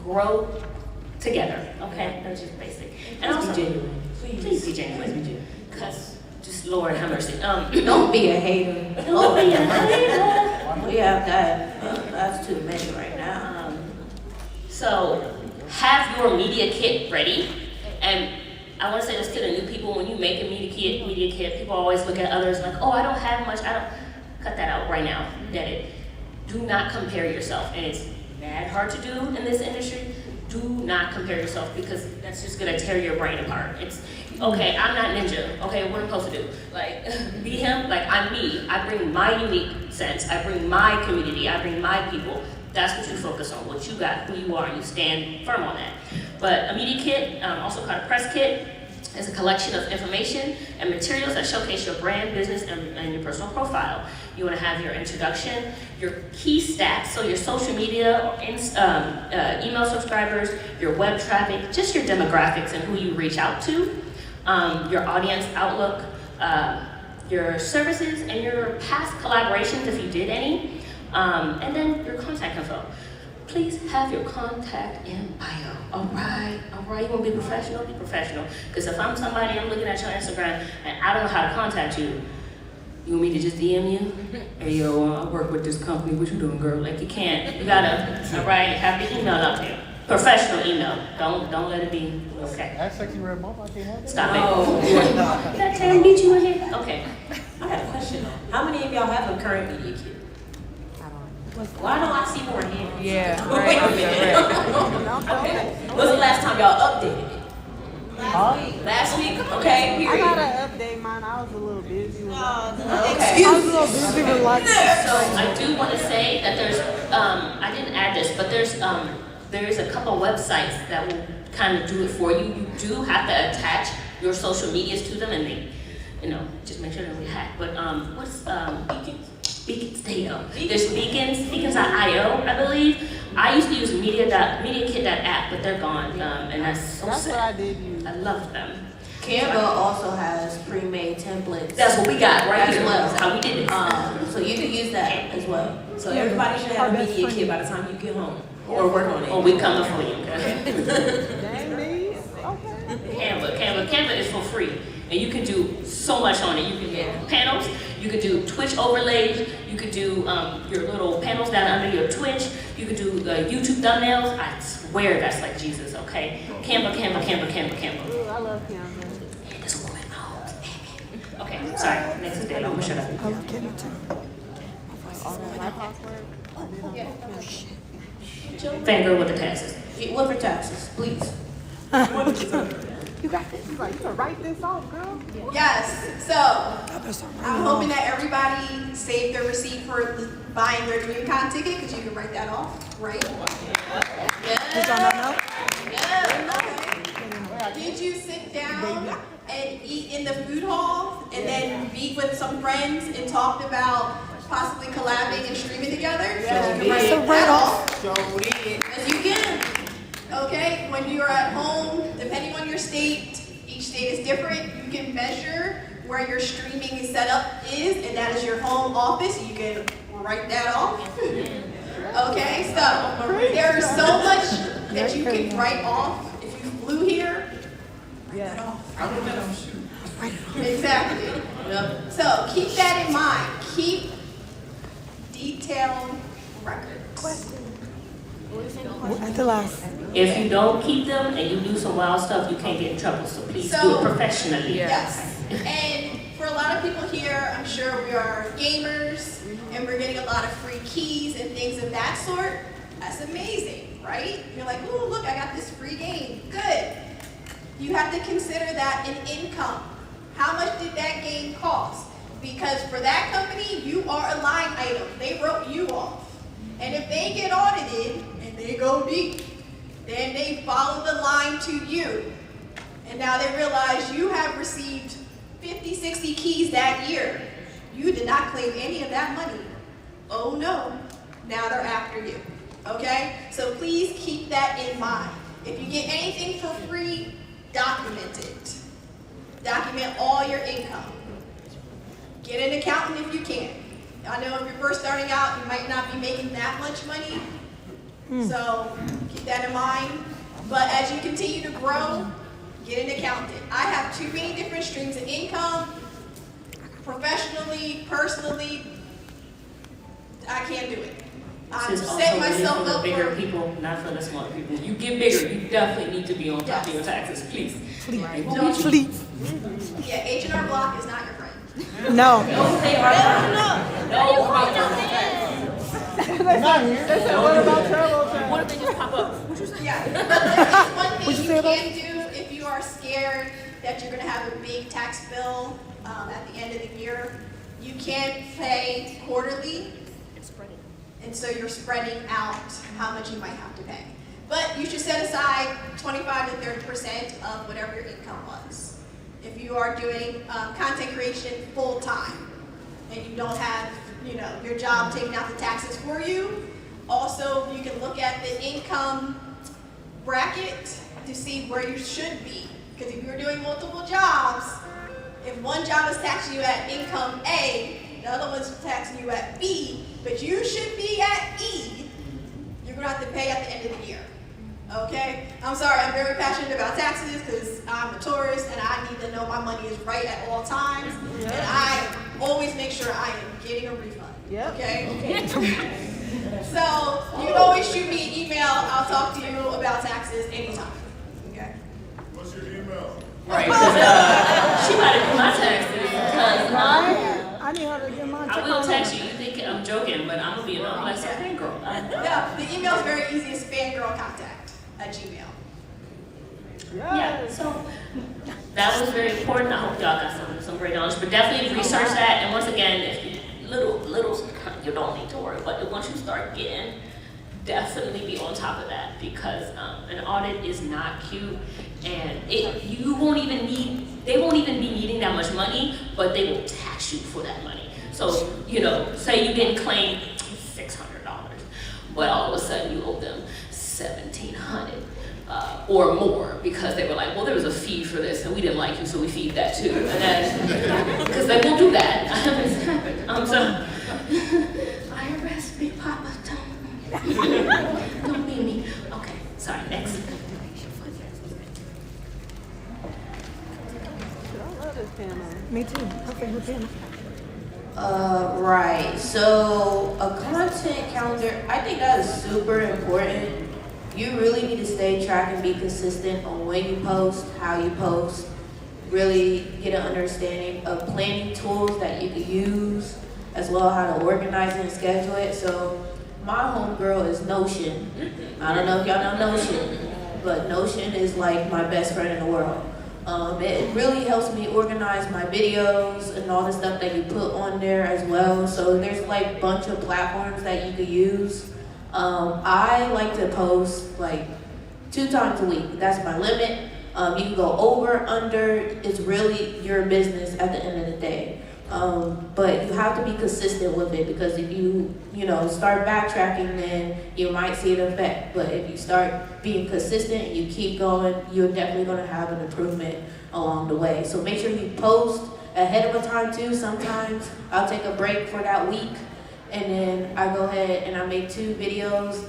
grow together, okay? That's just basic. And also, genuine. Please be genuine. Because, just Lord have mercy. Don't be a hater. Don't be a hater. We have that. That's too many right now. So, have your media kit ready. And I want to say this to the new people: when you make a media kit, people always look at others like, "Oh, I don't have much. I don't." Cut that out right now. Get it? Do not compare yourself, and it's mad hard to do in this industry. Do not compare yourself, because that's just gonna tear your brain apart. It's okay. I'm not Ninja. Okay, what am I supposed to do? Like be him? Like I'm me. I bring my unique sense. I bring my community. I bring my people. That's what you focus on. What you got, who you are, and you stand firm on that. But a media kit, also called a press kit, is a collection of information and materials that showcase your brand, business, and your personal profile. You want to have your introduction, your key stats, so your social media, email subscribers, your web traffic, just your demographics and who you reach out to, your audience outlook, your services, and your past collaborations if you did any, and then your contact info. please have your contact in bio. All right. You want to be professional? Be professional. Because if I'm somebody, I'm looking at your Instagram, and I don't know how to contact you, you want me to just DM you? Hey, yo, I work with this company. What you doing, girl? Like, you can't. You gotta, all right, have the email out there. Professional email. Don't let it be, okay. That sexy red bump, I can't have that. Stop it. Did I tell you beat you in here? Okay. I got a question though. How many of y'all have a current media kit? Why don't I see more hands? Yeah, right. Okay. When's the last time y'all updated it? Last week? Okay, I period. gotta update mine. I was a little busy with Okay. I was a little busy with life. So I do want to say that there's, I didn't add this, but there's a couple websites that will kind of do it for you. You do have to attach your social medias to them, and they, just make sure they don't get hacked. But what's Beacons? Beacons, there you go. There's Beacons.io, I believe. I used to use MediaKit.app, but they're gone, and that's so That's sad. what I did use. I love them. Canva also has pre-made templates. That's what we got right As here. well. That's how we did it. So you can use that as well. So everybody should have a media kit by the time you get home. Or work on it. Oh, we coming for you, okay? Dang me. Okay. Canva is for free, and you can do so much on it. You can get panels, you could do Twitch overlays, you could do your little panels down under your Twitch, you could do YouTube thumbnails. I swear that's like Jesus, okay? Canva. Ooh, I love Canva. This woman knows. Okay, sorry, next day, I'm gonna shut up. I love Canva too. All that my password. I did on Canva. Fangirl with the taxes. What for taxes, please? You got this. He's like, you can write this off, girl. Yes, so I'm hoping that everybody saved their receipt for buying their DreamCon ticket, because you can write that off, right? Did y'all not know? Yeah. Okay. Did you sit down and eat in the food hall and then meet with some friends and talked about possibly collabing and streaming together? Yeah. You can write So that right off. So did. Yes, you can. Okay, when you're at home, depending on your state, each state is different. You can measure where your streaming setup is, and that is your home office. You can write that off. Okay, so there is so much that you can write off. If you flew here, write that off. I would let them shoot. Exactly. Yep. So keep that in mind. Keep detailed records. At the last. If you don't keep them and you do some wild stuff, you can't get in trouble. So please do So- it professionally. Yes. And for a lot of people here, I'm sure we are gamers and we're getting a lot of free keys and things of that sort. That's amazing, right? You're like, ooh, look, I got this free game. Good. You have to consider that an income. How much did that game cost? Because for that company, you are a line item. They wrote you off. And if they get audited and they go deep, then they follow the line to you. And now they realize you have received 50, 60 keys that year. You did not claim any of that money. Oh no, now they're after you, okay? So please keep that in mind. If you get anything for free, document it. Document all your income. Get an accountant if you can. I know if you're first starting out, you might not be making that much money. So keep that in mind. But as you continue to grow, get an accountant. I have too many different streams of income. Professionally, personally, I can't do it. I'm This is also setting really myself for the up bigger for people, not for the smaller people. You get bigger, you definitely need to be on top of your taxes, please. Please. yeah, H&R Block is not your friend. No. Not here. What about TurboTax? What if they just pop up? Yeah, but there's one What'd thing you you say can do if you are scared that you're going to have a big tax bill at the end of the year. You can pay quarterly, and so you're spreading out how much you might have to pay. But you should set aside 25 to 30% of whatever your income was. If you are doing content creation full time and you don't have, your job taking out the taxes for you, also you can look at the income bracket to see where you should be. Because if you're doing multiple jobs, if one job is taxing you at income A, the other one's taxing you at B, but you should be at E, you're gonna have to pay at the end of the year. Okay? I'm sorry, I'm very passionate about taxes because I'm a tourist and I need to know my money is right at all times. And I always make sure I am getting a refund. Okay? So you can always shoot me an email. I'll talk to you about taxes anytime. Okay? What's your email? Right, she might have my taxes because I need her to get mine. I will text you. You think I'm joking, but I'm gonna be an honest fangirl. Yeah, the email is very easy. It's fangirlcontact@gmail. Yeah, so that was very important. I hope y'all got some great knowledge, but definitely research that. And once again, if you little, you don't need to worry. But once you start getting, definitely be on top of that because an audit is not cute, and they won't even be needing that much money, but they will tax you for that money. So say you didn't claim $600, but all of a sudden you owe them $1,700. Or more, because they were like, well, there was a fee for this, and we didn't like you, so we feed that too. And then, because they will do that. It's happened. So, IRS, Big Papa, don't be me. Okay, sorry, next. I love this panel. Me too. Her favorite panel. Right. So a content calendar, I think that is super important. You really need to stay track and be consistent on when you post, how you post, really get an understanding of planning tools that you can use, as well how to organize it and schedule it. So my homegirl is Notion. I don't know if y'all know Notion, but Notion is like my best friend in the world. It really helps me organize my videos and all the stuff that you put on there as well. So there's like a bunch of platforms that you could use. I like to post like 2 times a week. That's my limit. You can go over, under. It's really your business at the end of the day. But you have to be consistent with it because if you start backtracking, then you might see an effect. But if you start being consistent and you keep going, you're definitely going to have an improvement along the way. So make sure you post ahead of a time too. Sometimes I'll take a break for that week. And then I go ahead and I make 2 videos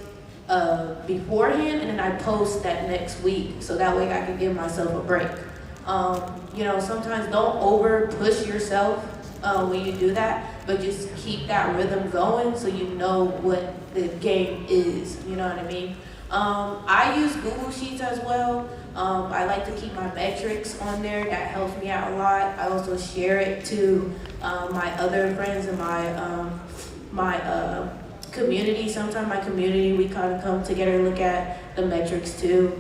beforehand, and then I post that next week, so that way I can give myself a break. Sometimes don't over push yourself when you do that, but just keep that rhythm going so you know what the game is. You know what I mean? I use Google Sheets as well. I like to keep my metrics on there. That helps me out a lot. I also share it to my other friends and my community. Sometimes my community, we kind of come together and look at the metrics too.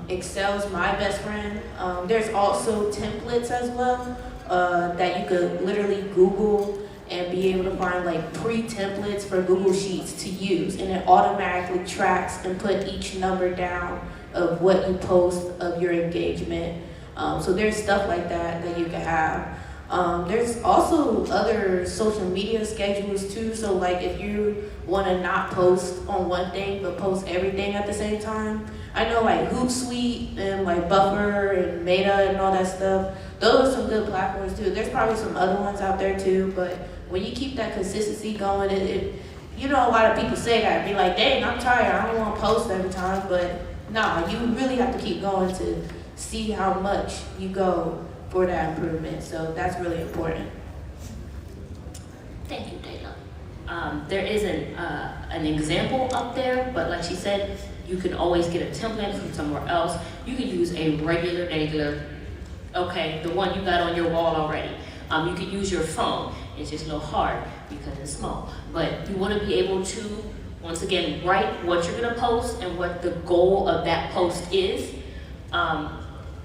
Excel's my best friend. There's also templates as well that you could literally Google and be able to find like pre-templates for Google Sheets to use, and it automatically tracks and put each number down of what you post of your engagement. So there's stuff like that you can have. There's also other social media schedules too. So like if you want to not post on one thing but post everything at the same time, I know like Hootsuite and like Buffer and Meta and all that stuff. Those are some good platforms too. There's probably some other ones out there too, but when you keep that consistency going, a lot of people say that, be like, dang, I'm tired, I don't want to post every time, but nah, you really have to keep going to see how much you go for that improvement. So that's really important. Thank you, Dana. There is an example up there, but like she said, you can always get a template from somewhere else. You can use a regular, the one you got on your wall already. You can use your phone. It's just a little hard because it's small. But you want to be able to, once again, write what you're going to post and what the goal of that post is. And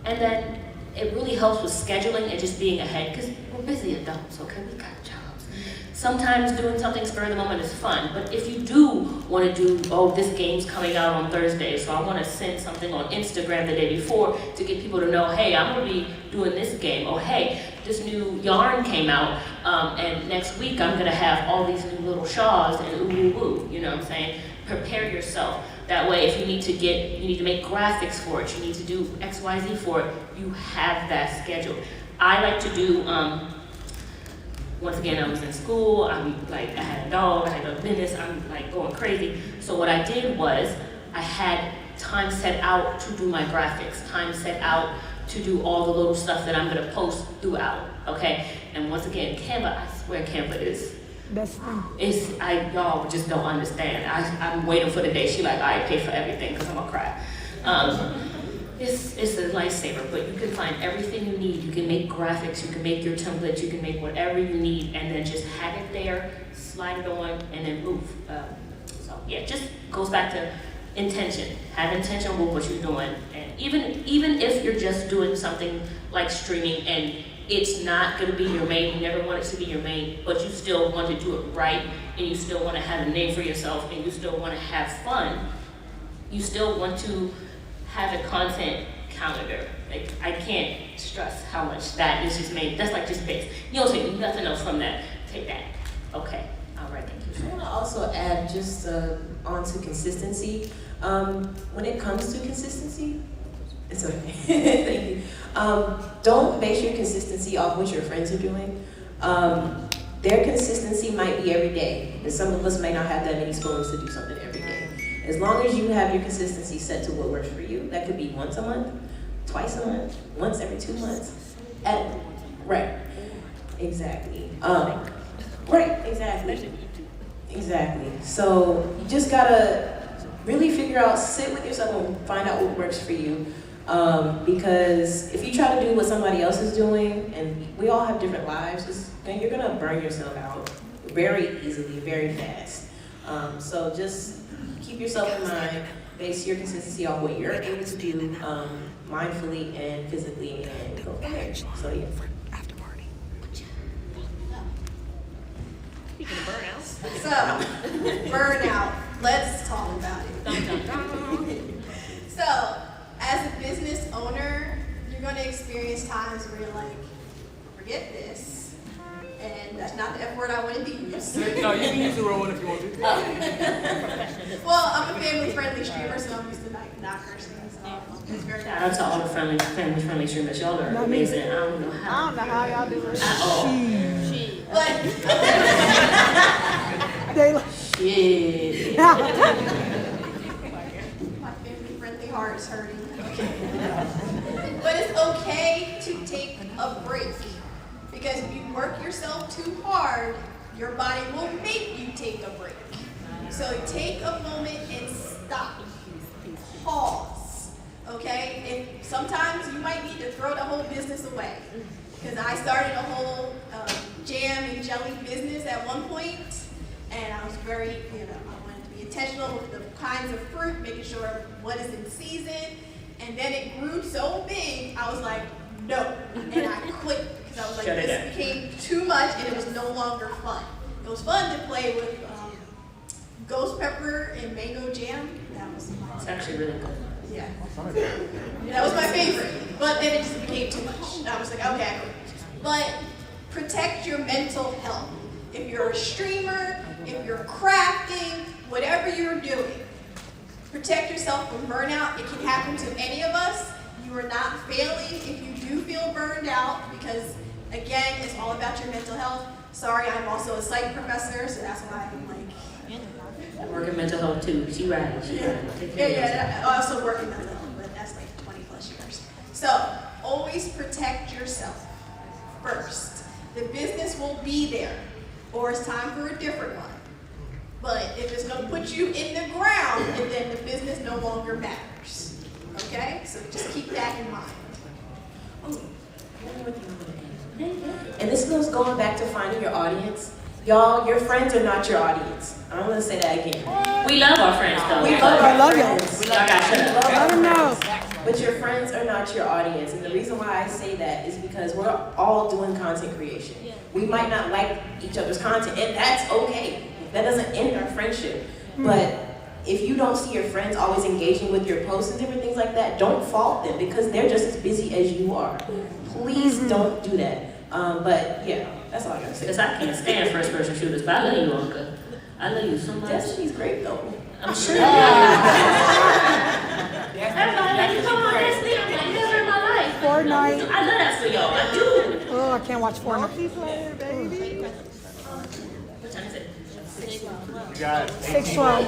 then it really helps with scheduling and just being ahead because we're busy adults, okay? We got jobs. Sometimes doing something spur of the moment is fun, but if you do want to do, this game's coming out on Thursday, so I want to send something on Instagram the day before to get people to know, hey, I'm going to be doing this game. Oh, hey, this new yarn came out, and next week I'm going to have all these new little shawls and ooh, you know what I'm saying? Prepare yourself. That way, if you need to make graphics for it, you need to do X, Y, Z for it, you have that schedule. I like to do once again, I was in school, I had a dog, I had a business, I'm like going crazy. So what I did was, I had time set out to do my graphics, time set out to do all the little stuff that I'm gonna post throughout, okay? And once again, Canva, I swear Canva is, Best thing. y'all just don't understand. I'm waiting for the day she like, I pay for everything, because I'm gonna cry. It's a lifesaver, but you can find everything you need. You can make graphics, you can make your templates, you can make whatever you need, and then just have it there, slide it on, and then move. So yeah, just goes back to intention. Have intention with what you're doing, and even if you're just doing something like streaming and it's not going to be your main, you never want it to be your main, but you still want to do it right, and you still want to have a name for yourself, and you still want to have fun, you still want to have a content calendar. Like, I can't stress how much that is just made. That's like just base. You don't take nothing else from that. Take that. Okay. All right. Thank you. I want to also add just onto consistency. When it comes to consistency, it's okay. Thank you. Don't base your consistency off what your friends are doing. Their consistency might be every day, and some of us may not have that many spoons to do something every day. As long as you have your consistency set to what works for you, that could be once a month, twice a month, once every 2 months. Right. Exactly. Right. Exactly. So you just gotta really figure out, sit with yourself and find out what works for you. Because if you try to do what somebody else is doing, and we all have different lives, then you're gonna burn yourself out very easily, very fast. So just keep yourself in mind, base your consistency on what you're able to do mindfully and physically, and go from there. So yeah. After party. Speaking of burnout. So, burnout. Let's talk about it. So, as a business owner, you're going to experience times where you're like, forget this. And that's not the F word I wanted to use. No, you can use the real one if you want to. Well, I'm a family-friendly streamer, so I'm used to not cursing. So it's very Shout out to all the family-friendly streamers. Y'all are amazing. I don't know how y'all do it. at all. But They like, Shit. my family-friendly heart is hurting. But it's okay to take a break. Because if you work yourself too hard, your body will make you take a break. So take a moment and stop. Pause. Okay? And sometimes you might need to throw the whole business away. Because I started a whole jam and jelly business at one point, and I was very, I wanted to be intentional with the kinds of fruit, making sure what is in season. And then it grew so big, I was like, no. And I quit. Because I was like, this became too much and it was no longer fun. It was fun to play with ghost pepper and mango jam. That was my It's actually really good. Yeah. That was my favorite. But then it just became too much. And I was like, okay, I quit. But protect your mental health. If you're a streamer, if you're crafting, whatever you're doing, protect yourself from burnout. It can happen to any of us. You are not failing if you do feel burned out, because again, it's all about your mental health. Sorry, I'm also a psych professor, so that's why I'm like. I work in mental health too. She right. Yeah. I also work in mental health, but that's like 20 plus years. So always protect yourself first. The business will be there, or it's time for a different one. But if it's going to put you in the ground, then the business no longer matters. Okay? So just keep that in mind. And this goes going back to finding your audience. Y'all, your friends are not your audience. I'm going to say that again. We love our friends though. We love our love friends. Y'all got shut up. We love our I don't know. friends. But your friends are not your audience. And the reason why I say that is because we're all doing content creation. We might not like each other's content, and that's okay. That doesn't end our friendship. But if you don't see your friends always engaging with your posts and different things like that, don't fault them, because they're just as busy as you are. Please don't do that. But yeah, that's all I gotta say. Because I can't stand first person shooters, but I love you, Uncle. I love you so much. Destiny's great though. I'm sure. Everybody like, come on, Destiny. I'm like, never in my life. Fortnite. I love that for y'all. I do. Oh, I can't watch Fortnite. Multiplayer, baby. got 612.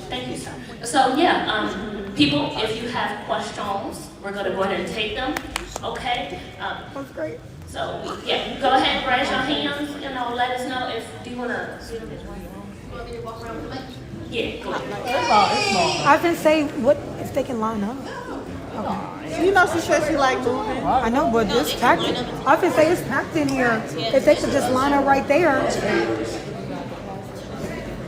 Thank you, sir. So yeah, people, if you have questions, we're gonna go ahead and take them, okay? That's great. So, yeah, go ahead, raise your hands, let us know if, do you wanna? Yeah, go ahead. I can say what if they can line up. Okay. You know she said she like moving. I know, but it's packed. I can say it's packed in here. If they could just line up right there.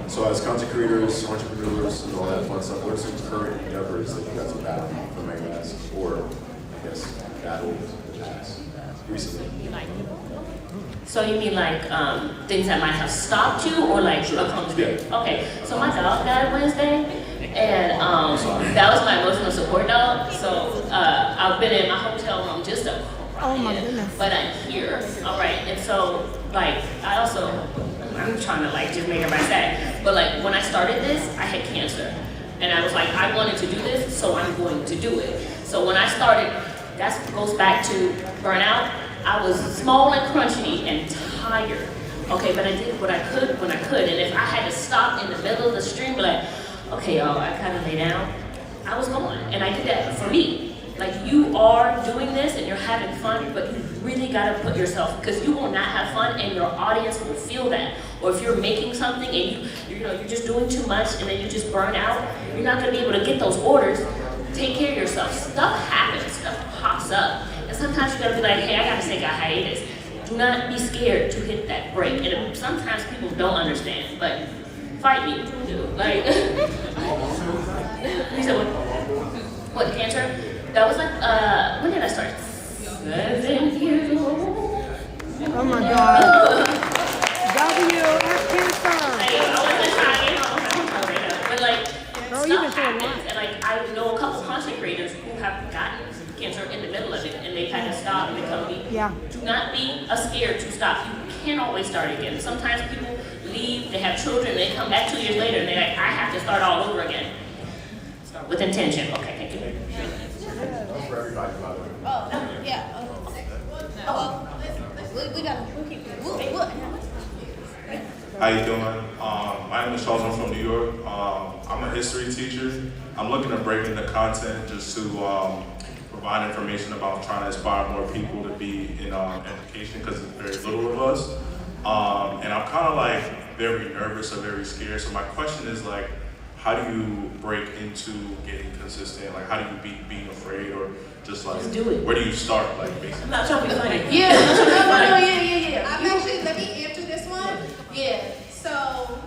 So as content creators, entrepreneurs, and all that fun stuff, what are some current endeavors that you guys have had from Mass or, I guess, battled in the past recently? So you mean like things that might have stopped you or like accomplishments? Yeah. Okay, so my dog died Wednesday, and that was my emotional support dog. So I've been in my hotel room just a Oh my goodness. but I'm here, all right, and so like I'm trying to like just make everybody sad, but like when I started this, I had cancer, and I was like, I wanted to do this, so I'm going to do it. So when I started, that goes back to burnout. I was small and crunchy and tired, okay, but I did what I could when I could, and if I had to stop in the middle of the stream, be like, okay, y'all, I kind of lay down, I was going, and I did that for me. Like, you are doing this and you're having fun, but you really gotta put yourself, because you will not have fun and your audience will feel that. Or if you're making something and you're just doing too much and then you just burn out, you're not gonna be able to get those orders. Take care of yourself. Stuff happens, stuff pops up. And sometimes you gotta be like, hey, I gotta take a hiatus. Do not be scared to hit that break. And sometimes people don't understand, but fight me, dude. Like, you said what, cancer? That was like, when did I start? 7 years old. Oh my God. W, that's cancer. I wasn't trying, but like, Girl, you've been stuff through a lot. happens. And like, I know a couple content creators who have gotten cancer in the middle of it, and they've had to stop and become me. Yeah. Do not be scared to stop. You can always start again. Sometimes people leave, they have children, they come back 2 years later, and they're like, I have to start all over again. Start with intention. Okay, thank you. That's for everybody, by the way. Oh, yeah. We gotta keep it. How you doing? My name is Charles. I'm from New York. I'm a history teacher. I'm looking at breaking the content just to provide information about trying to inspire more people to be in education, because there's very little of us. And I'm kind of like very nervous or very scared. So my question is like, how do you break into getting consistent? Like, how do you beat being afraid, or just like, Just do it. where do you start? Like, basically. I'm not trying to be funny. Yeah, yeah. Let me answer this one. Yeah, so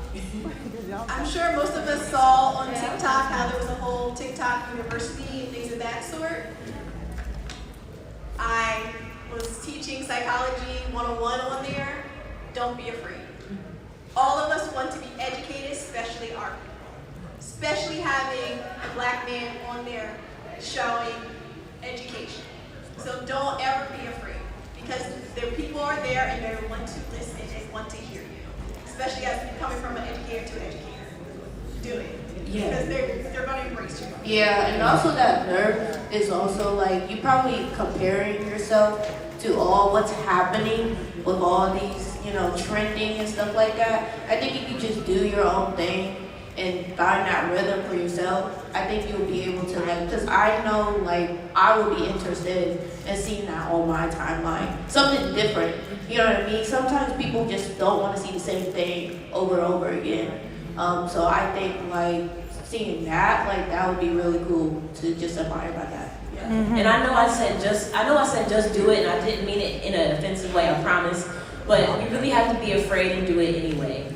I'm sure most of us saw on TikTok how there was a whole TikTok university and things of that sort. I was teaching psychology 101 on there. Don't be afraid. All of us want to be educated, especially art. Especially having a black man on there showing education. So don't ever be afraid, because the people are there and they want to listen and want to hear you. Especially as coming from an educator to educator. Do it. Yeah. Because they're going to embrace you. Yeah, and also that nerve is also like, you probably comparing yourself to all what's happening with all these, trending and stuff like that. I think if you just do your own thing and find that rhythm for yourself, I think you'll be able to because I know I would be interested in seeing that on my timeline. Something different, you know what I mean? Sometimes people just don't want to see the same thing over and over again. So I think seeing that would be really cool to just admire by that. Yeah. Mm-hmm. And I know I said just do it, and I didn't mean it in an offensive way, I promise. But you really have to be afraid and do it anyway.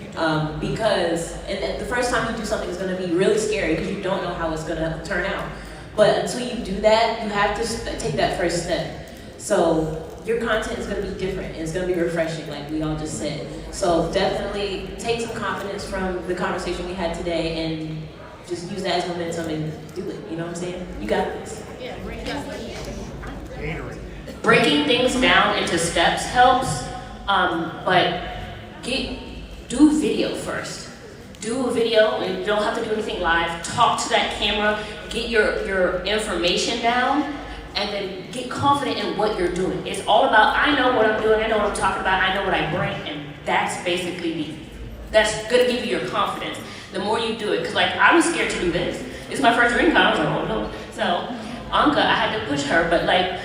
Because the first time you do something is going to be really scary because you don't know how it's going to turn out. But until you do that, you have to take that first step. So your content is going to be different and it's going to be refreshing, like we all just said. So definitely take some confidence from the conversation we had today and just use that as momentum and do it. You know what I'm saying? You got this. Yeah, Breaking things down into steps helps, but do video first. Do a video, and you don't have to do anything live. Talk to that camera, get your information down, and then get confident in what you're doing. It's all about, I know what I'm doing, I know what I'm talking about, I know what I bring, and that's basically me. that's gonna give you your confidence. The more you do it, because like I was scared to do this. It's my first DreamCon. I was like, oh no. So Anka, I had to push her, but like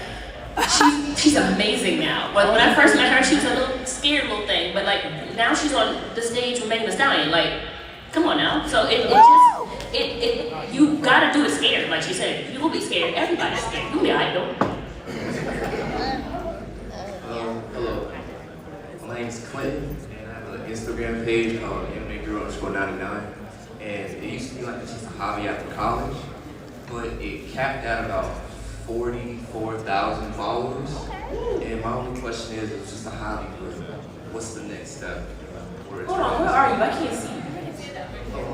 she's amazing now. But when I first met her, she was a little scared little thing. But like now she's on the stage with Megan Thee Stallion. Like, come on now. So you gotta do it scared. Like she said, you will be scared. Everybody's scared. You'll be alright though. Hello. My name is Clinton, and I have an Instagram page called anime_99. And it used to be like just a hobby after college, but it capped at about 44,000 followers. And my only question is, it's just a hobby, but what's the next step? Hold on, where are you? I can't see you.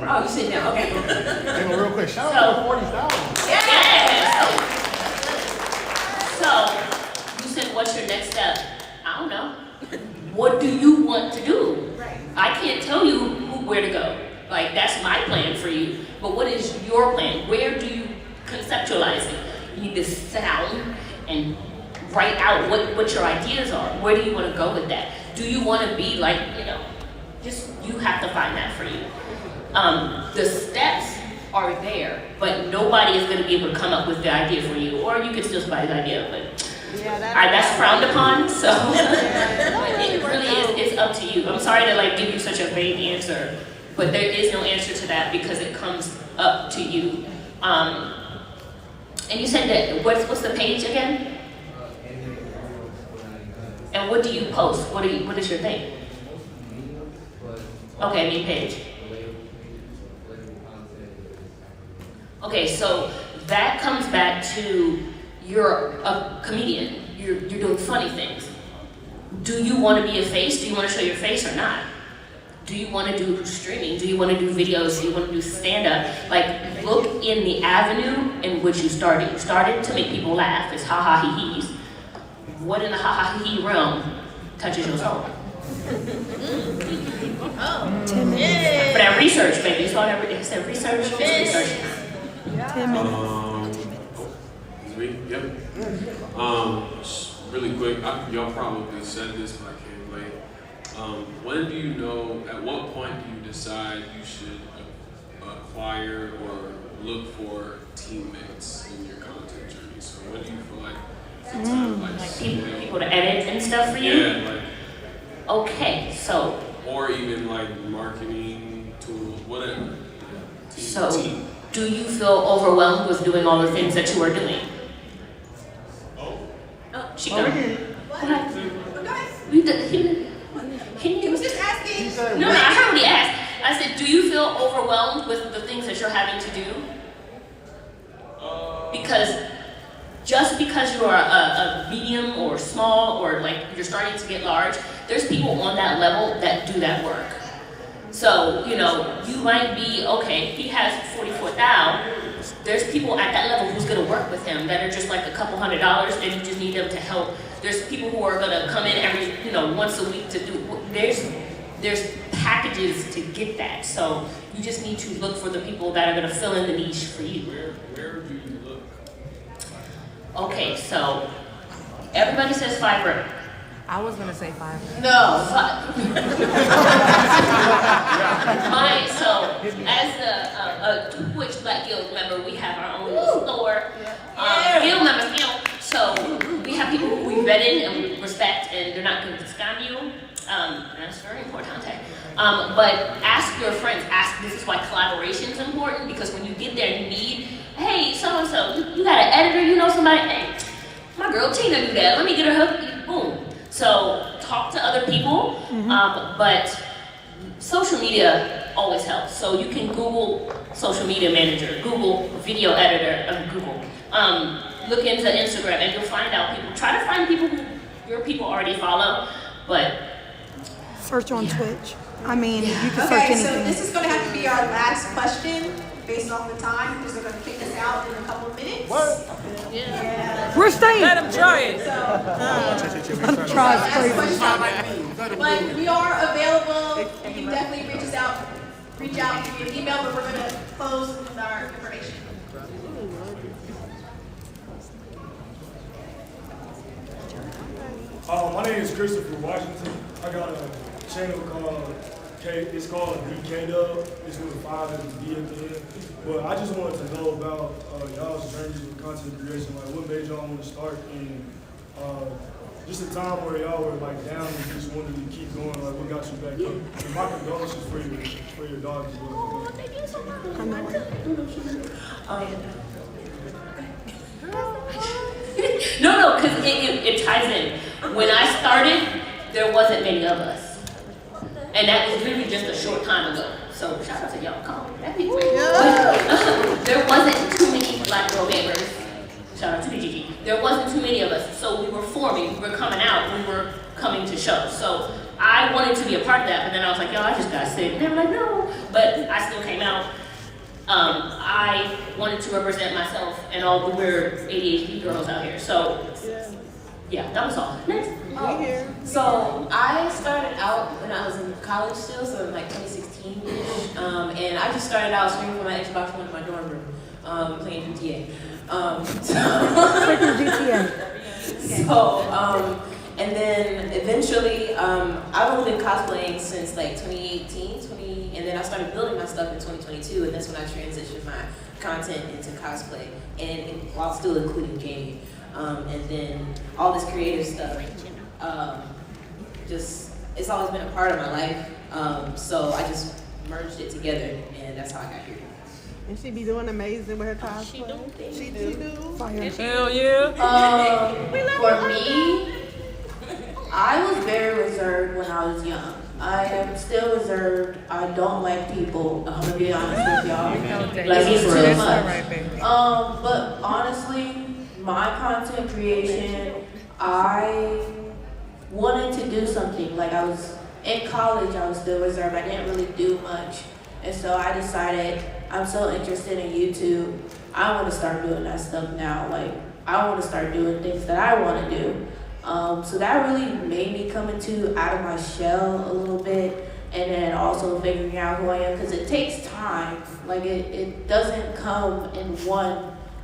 Oh, you sitting down, okay. Hey, real quick, shout out to 40,000. Yeah. So, you said, what's your next step? I don't know. What do you want to do? I can't tell you where to go. Like, that's my plan for you. But what is your plan? Where do you conceptualize it? You need to sit down and write out what your ideas are. Where do you want to go with that? Do you want to be like, just, you have to find that for you. The steps are there, but nobody is going to be able to come up with the idea for you. Or you could still buy the idea, but that's frowned upon, so it really is, it's up to you. I'm sorry to like give you such a vague answer, but there is no answer to that because it comes up to you. And you said that, what's the page again? And what do you post? What is your thing? Okay, new page. Okay, so that comes back to you're a comedian. You're doing funny things. Do you want to be a face? Do you want to show your face or not? Do you want to do streaming? Do you want to do videos? Do you want to do stand-up? Like, look in the avenue in which you started. You started to make people laugh. It's ha-ha-he-he's. What in the ha-ha-he-he realm touches your soul? Oh, 10 minutes. For that research, baby. You saw that? It said research. It's research. 10 minutes. Is me? Yep. Really quick, y'all probably said this, but I came late. When do you know, at what point do you decide you should acquire or look for teammates in your content journey? So when do you feel like it's the time, like people to edit and stuff for you? Yeah, like. Okay, so. Or even like marketing tools, whatever. So, do you feel overwhelmed with doing all the things that you are doing? Oh, she got He was just asking. No, I heard what he asked. I said, do you feel overwhelmed with the things that you're having to do? Because just because you are a medium or small or like you're starting to get large, there's people on that level that do that work. So, you might be, okay, he has 44,000. There's people at that level who's gonna work with him that are just like a couple $100 and you just need them to help. There's people who are gonna come in every, once a week to do, there's packages to get that. So you just need to look for the people that are gonna fill in the niche for you. Where do you look? Okay, so everybody says Fiverr. I was gonna say Fiverr. No. So as a Twitch Black Guild member, we have our own little store. Guild members, so we have people who we vetted and we respect, and they're not going to scam you. And that's very important. But ask your friends. This is why collaboration is important, because when you get there and you need, hey, so-and-so, you got an editor, somebody, hey, my girl Tina do that. Let me get her hook. Boom. So talk to other people, but social media always helps. So you can Google social media manager, Google video editor, Google. Look into Instagram and you'll find out people. Try to find people who your people already follow, but search on Twitch. I mean, you can search Okay, anything. so this is going to have to be our last question based off the time, because they're going to kick us out in a couple of minutes. What? Yeah. We're staying. Let him try it. Let him try it. Crazy. But we are available. You can definitely reach out via an email, but we're going to close with our information. My name is Christopher Washington. I got a channel called It's called DK Dub. It's with 5 and D at the end. But I just wanted to know about y'all's journeys with content creation. Like, what made y'all want to start, and just a time where y'all were like down and just wanted to keep going. Like, what got you back up? And my condolences for your dog as well. Thank you so much. No, because it ties in. When I started, there wasn't many of us. And that was literally just a short time ago. So shout out to y'all, come on, that'd be great. There wasn't too many black girl gamers. Shout out to BGG. There wasn't too many of us. So we were forming, we were coming out, we were coming to shows. So I wanted to be a part of that, but then I was like, yo, I just got sick. And they were like, no. But I still came out. I wanted to represent myself and all the weird ADHD girls out here. So, yeah, that was all. Next. So I started out when I was in college still, so in like 2016-ish. And I just started out streaming from my Xbox One in my dorm room, playing GTA. And then eventually, I've only been cosplaying since like 2018, and then I started building my stuff in 2022, and that's when I transitioned my content into cosplay, and while still including gaming. And then all this creative stuff, it's always been a part of my life. So I just merged it together, and that's how I got here. And she be doing amazing with her cosplay. She do. Hell yeah. For me, I was very reserved when I was young. I am still reserved. I don't like people. I'm gonna be honest with y'all. Like, it's too much. But honestly, my content creation, I wanted to do something. Like, I was in college, I was still reserved. I didn't really do much. And so I decided, I'm so interested in YouTube. I want to start doing that stuff now. Like, I want to start doing things that I want to do. So that really made me come out of my shell a little bit, and then also figuring out who I am, because it takes time. Like, it doesn't come in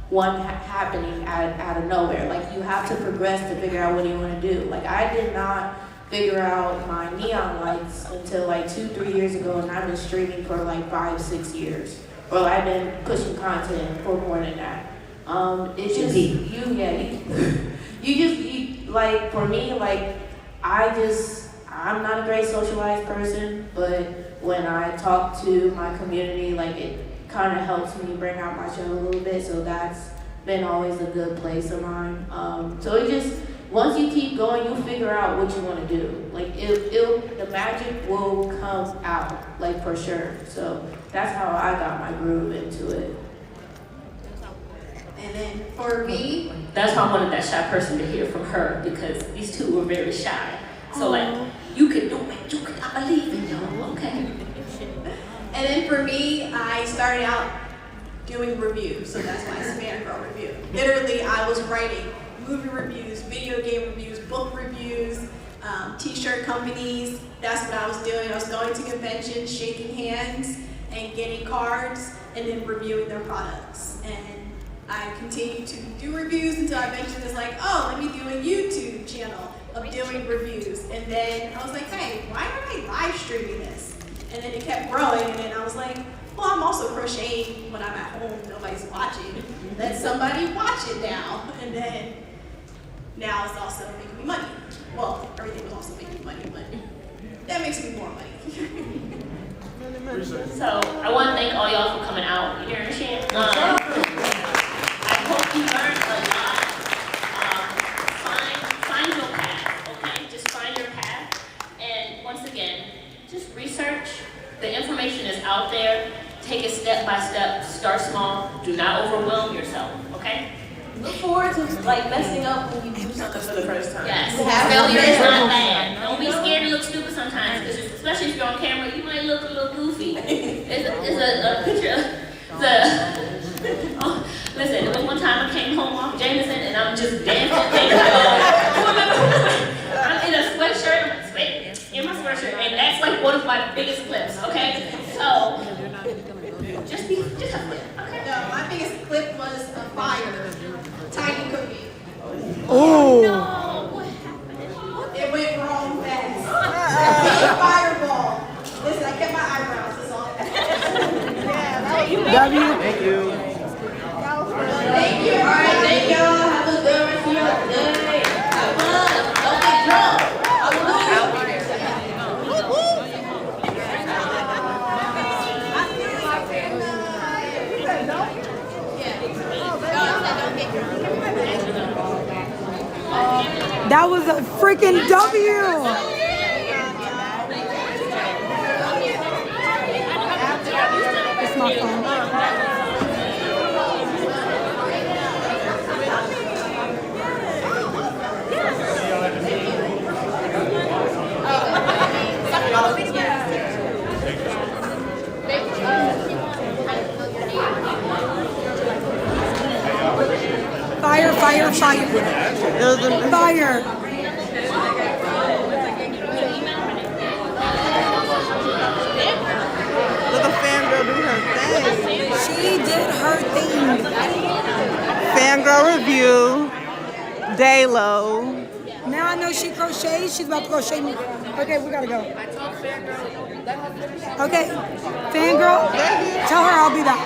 one happening out of nowhere. Like, you have to progress to figure out what you want to do. Like, I did not figure out my neon lights until like 2-3 years ago, and I've been streaming for like 5-6 years. Or I've been pushing content for more than that. It's just like, for me, like, I'm not a great socialized person, but when I talk to my community, like, it kind of helps me bring out my show a little bit, so that's been always a good place of mine. So it just, once you keep going, you'll figure out what you want to do. Like, the magic will come out, like, for sure. So that's how I got my groove into it. And then for me, that's why I wanted that shy person to hear from her, because these two were very shy. So like, you can do it, I believe in you, okay? And then for me, I started out doing reviews, so that's why it's Fangirl Review. Literally, I was writing movie reviews, video game reviews, book reviews, t-shirt companies. That's what I was doing. I was going to conventions, shaking hands, and getting cards, and then reviewing their products. And I continued to do reviews until I eventually was like, oh, let me do a YouTube channel of doing reviews. And then I was like, hey, why aren't I live streaming this? And then it kept growing, and then I was like, well, I'm also crocheting when I'm at home, nobody's watching. Let somebody watch it now. And then now it's also making me money. Well, everything was also making me money, but that makes me more money. So I want to thank all y'all for coming out. You understand? I hope you learned a lot. Find your path, okay? Just find your path. And once again, just research. The information is out there. Take it step by step. Start small. Do not overwhelm yourself, okay? Look forward to like messing up when you do something for the first time. Yes, failure is not bad. Don't be scared to look stupid sometimes, especially if you're on camera, you might look a little goofy. It's a picture. Listen, there was one time I came home off Jameson and I'm just dancing. I'm in a sweatshirt, in my sweatshirt, and that's like one of my biggest clips, okay? So, just have fun, okay? No, my biggest clip was a fire. Tiny cookie. Oh. No, what happened? It went wrong fast. Big fireball. Listen, I eyebrows. That's all. W. Thank you. Thank you. All right, thank y'all. Have a good rest of your day. Have fun. Don't get drunk. That was a freaking W. It's my phone. Fire, fire, fire. Fire. Look at Fangirl do her thing. She did her thing. Fangirl review. Daylo. Now I know she crochets. She's about to crochet me. Okay, we gotta go. Okay, fangirl, tell her I'll be back.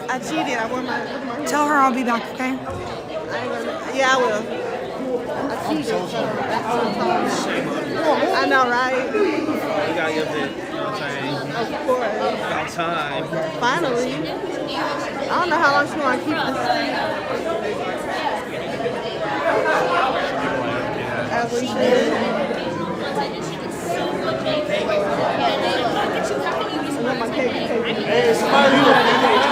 I cheated. I wore my. Tell her I'll be back, okay? Yeah, I will. I cheated. I know, right? You got your bit, you know what I'm saying? Of course. About time. Finally. I don't know how long she want to keep this thing. As we should. Hey, somebody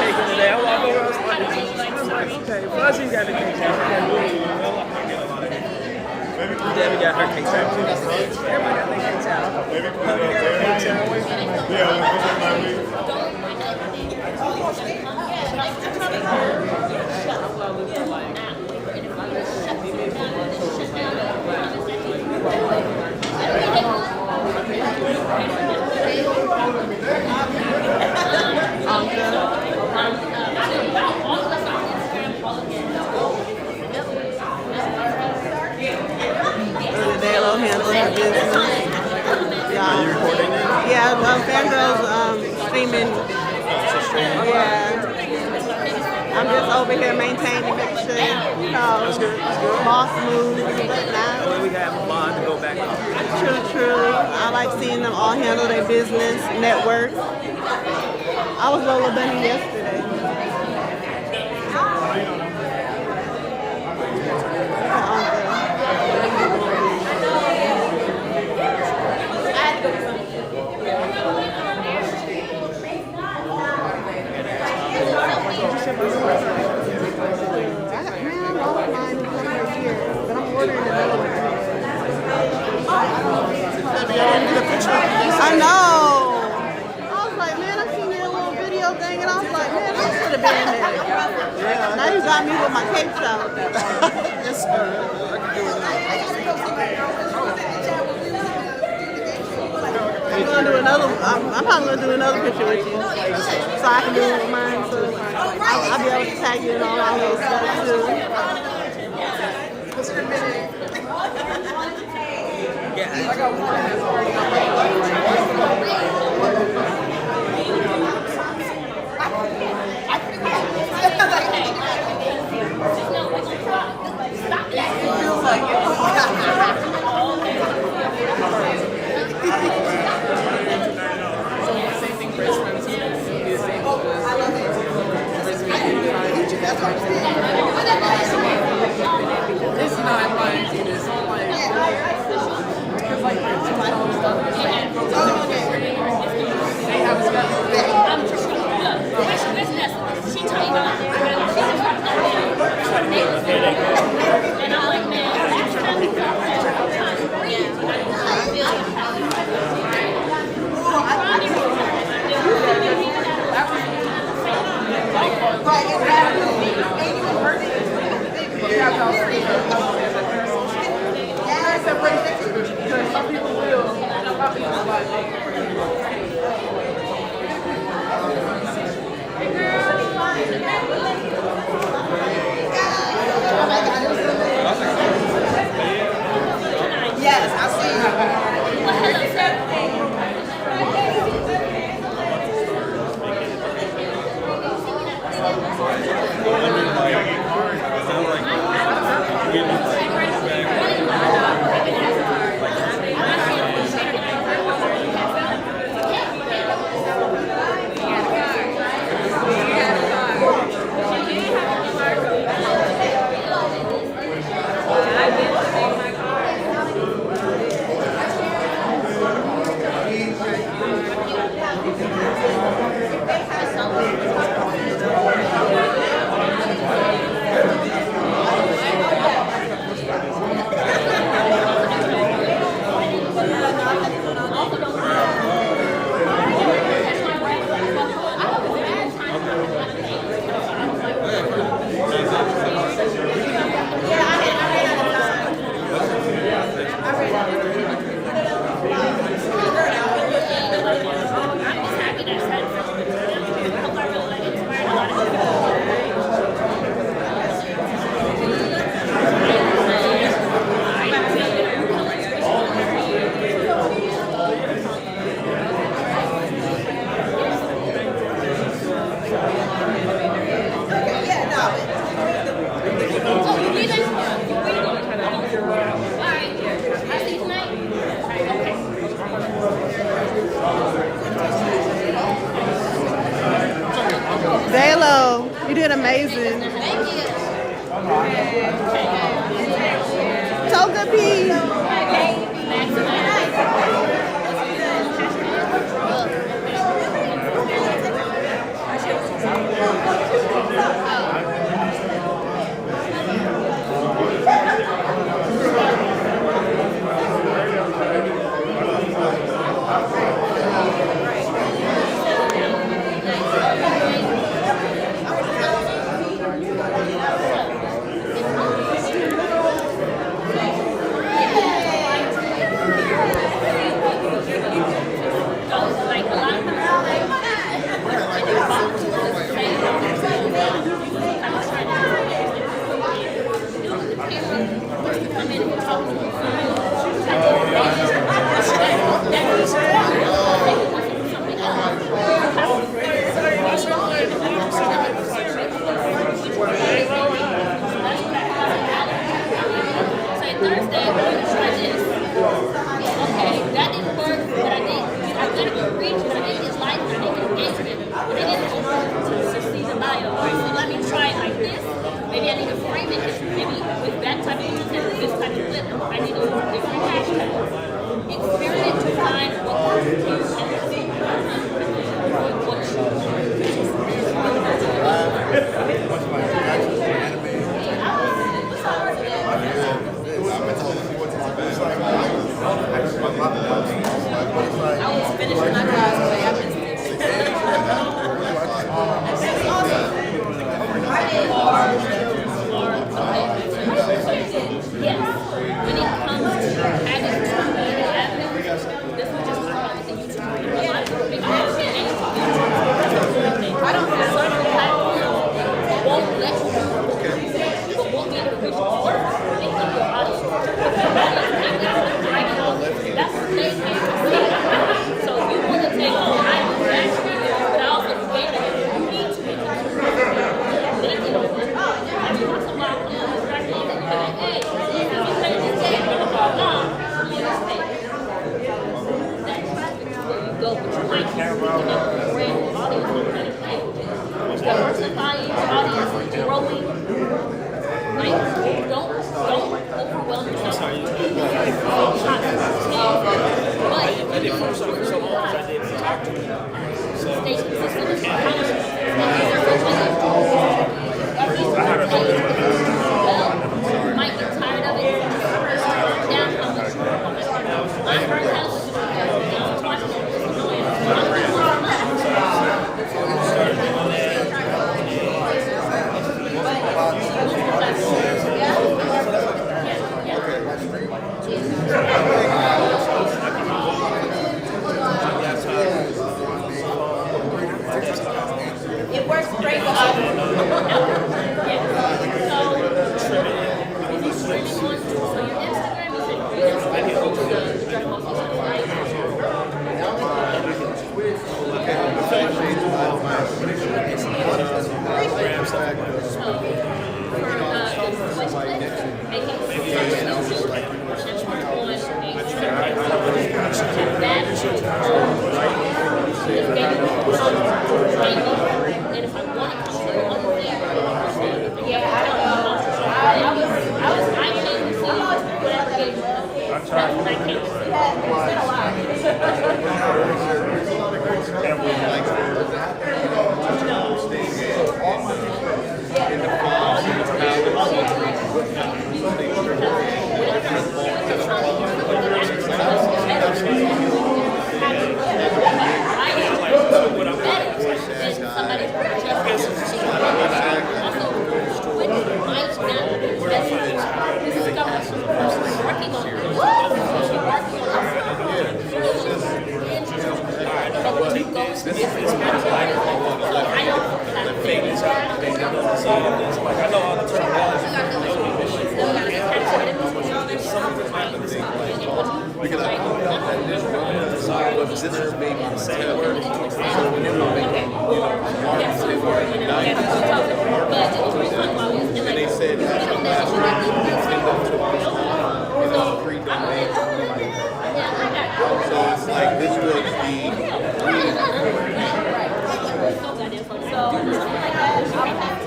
taking today. I walk over. Okay, Fuzzy got the cake. Debbie got her cake out too. Everybody got their cakes out. Maybe put it Daylo handling her business. Yeah. Are you recording it? Yeah, Fangirl's streaming. Yeah. I'm just over here maintaining, making sure That's good. That's good. boss moves. Well, we got a bond to go back on. True. I like seeing them all handle their business, network. I was Lola Bunny yesterday. I know. I was like, man, I seen that little video thing, and I was like, man, I should have been there. Yeah. Now you got me with my capes out. Yes, sir. I'm gonna do another. I'm probably gonna do another picture with you, so I can do it with mine. So I'll be able to tag you and all my little stuff too. It's not like it's like amazing. Toga P. Maybe I need to frame it. Maybe with that type of content, this type of clip, I need to use a different hashtag. Experiment to find what works I was finishing my cosplay. I missed it. Yes. When it comes to having this was just the YouTube. I don't have certain platforms won't let you but won't be able to reach all your audience. That's what they can't see. So you want to take I was actually there, but I also created it. You need to make it. Make it open. Every once in a while, come on, right here, and be like, hey, let me play this game, blah, blah, blah. That traffic to where you go, but you might be a brand audience on that thing. Diversifying your audience, growing. Like, don't overwhelm yourself. I did Photoshop for so long because I did photography. So stay consistent with you might get tired of it. Down how much my first house It works great with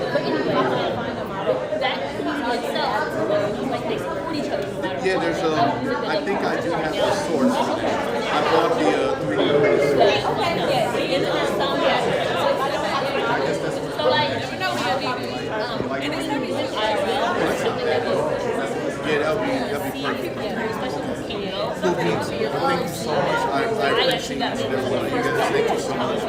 So You guys, thank you so much.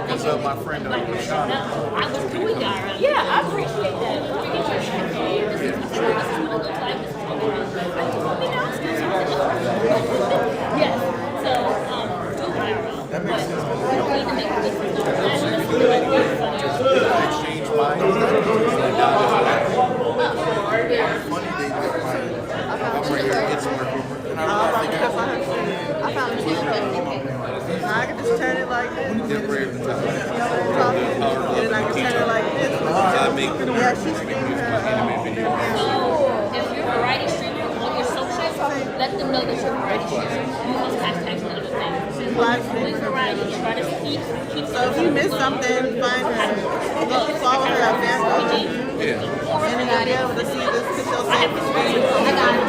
What's up, my friend? I was doing that. Yeah, I appreciate that. This is what it looks like. This is what it is. Yes. So, do viral. That makes sense. You don't need to make this Exchange minds. Funny they do. I'm right here. It's working. I found a cheese I can just turn it like this. And then I can turn it like this. Yeah, she's streaming her. If you're a variety streamer on your socials, let them know that you're a variety streamer. Use those hashtags and other things. Live streaming variety. Try to keep. So if you miss something, find her. Go follow her at Fangirl Review. And then you'll be able to see this because she'll save the stream. I got it.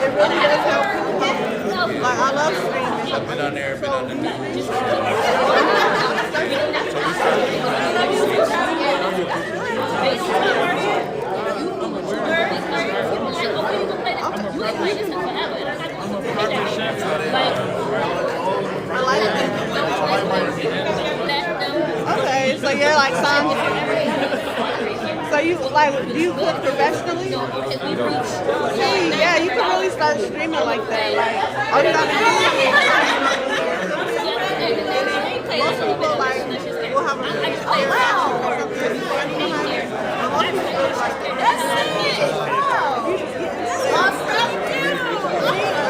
It really does help people. Like, I love streaming. I've been on there, been on the news. Okay, so you're like so you like, do you cook professionally? Yeah, you can really start streaming like that. Like, all you gotta do. Most people like will have a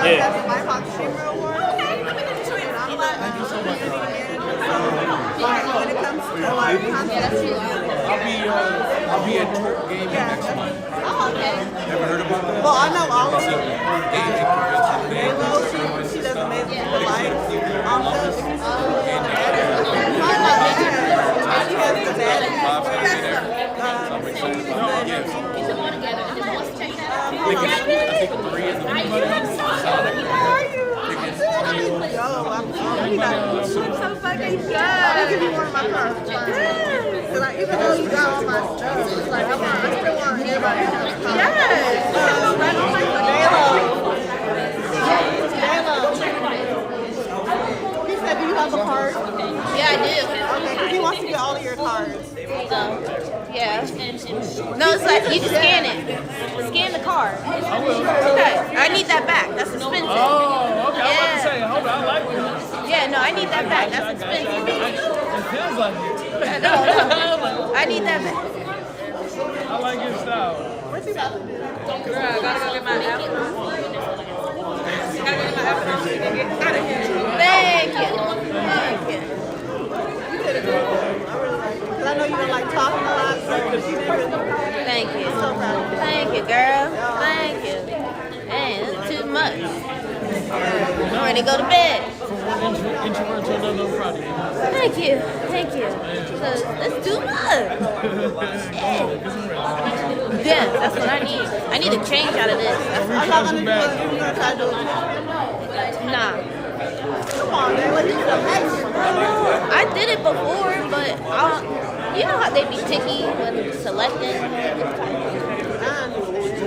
that's a BIPOC streamer award. Thank you so much. When it comes to like content, I'll be at Turk Gaming next month. Oh, okay. Ever heard about that? Well, I know all of them. Gaming convention. She does amazing for life. She has the bad. I'm so fucking good. I'll give you one of my cards. Because like, even though you got all my stuff, it's like, I still want everybody to have a card. Yes. He said, do you have a card? Yeah, I do. Okay, because he wants to get all of your cards. Yeah. No, it's like you can scan it. Scan the card. Okay. I need that back. That's expensive. Oh, okay. Yeah. I was about to say, hold on, I like it. Yeah, no, I need that back. That's expensive. It feels like it. No. I need that back. I like your style. What's he about to do? Girl, I gotta go get my apple. Gotta get my apple so you can get out of here. Thank you. Thank you. You did a good one. I really like it. Because I know you don't like talking a lot, so you did really good. Thank you. I'm so proud of you. Thank you, girl. Thank you. Man, it's too much. I'm ready to go to bed. Introverts are no Friday. Thank you. Thank you. It's too much. Yeah, that's what I need. I need a change out of this. I'm not going to do it. You're going to try to do it. Nah. Come on, man. Like, you did amazing. I did it before, but you know how they be picky when selecting?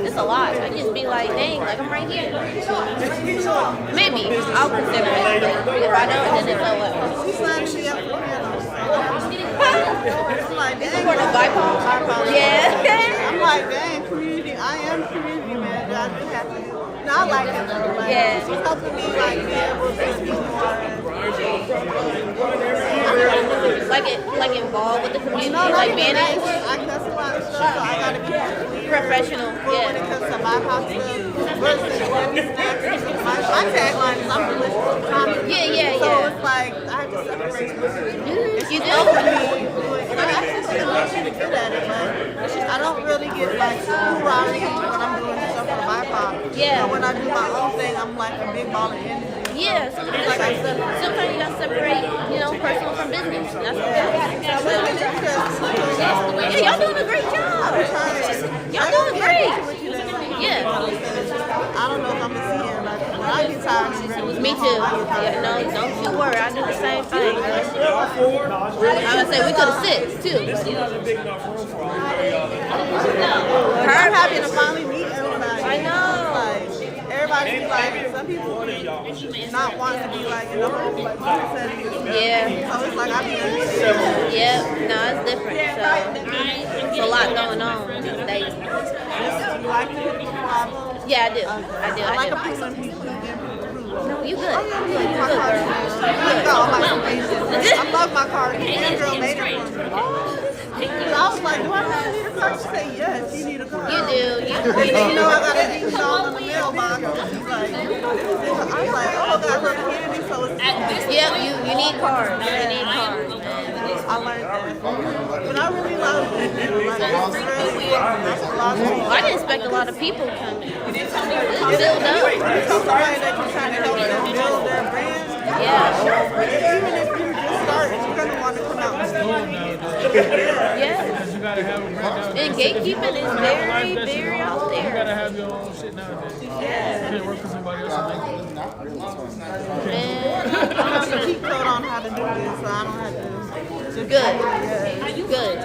It's a lot. I just be like, dang, like I'm right here. Maybe I'll consider it. If I don't, then it's oh She signed me up for I'm like, dang. For the BIPOC? Yeah. I'm like, dang, community. I am community manager. I do have to. No, I like it though. Like, Yeah. She's helping me like be able to speak more. Like involved with the community, No, like even that. manage. I cuss a lot of stuff, so I gotta be Professional, But when it comes to BIPOC stuff versus my tagline is I'm delicious with comedy. Yeah. So it's like I have to separate myself. You do? And I'm actually still pretty good at it, but I don't really get like too rowdy when I'm doing stuff for BIPOC. Yeah. But when I do my own thing, I'm like a big ball of energy. Yeah, sometimes you gotta separate, personal from business. That's what Yeah, y'all doing a great job. Y'all doing great. Yeah. I don't know if I'm gonna see him, but when I get tired, Me too. Yeah, no, don't you worry. I do the same thing. I would say we could have 6 too. I'm happy to finally meet everybody. I know. Like, everybody be like, some people not want to be like in the whole like setting. Yeah. So it's like I be in Yeah, no, it's different. So it's a lot going on these days. You like to hit the flop? Yeah, I do. I like a people and people. You good. You good, My girl. card. I got all my information. I love my card. That girl made it for me. I was like, do I really need a card? She said, yes, you need a card. You do. You know, I got a ding dong in the mailbox. She's like, I was like, oh, got her candy, so it's Yep, you need cards. You need cards. I learned that. But I really love it. Like, it's really, that's a lot of people. I didn't expect a lot of people coming. It's filled up. Somebody that you're trying to help them build their brand. Yeah. Even if you just started, you're going to want to come out and Yeah. You gotta have a brand. And gatekeeping is very, very out You gotta there. have your own shit nowadays. Yeah. You can't work for somebody else and make it. I have a cheat code on how to do this, so I don't have to. Good. Good.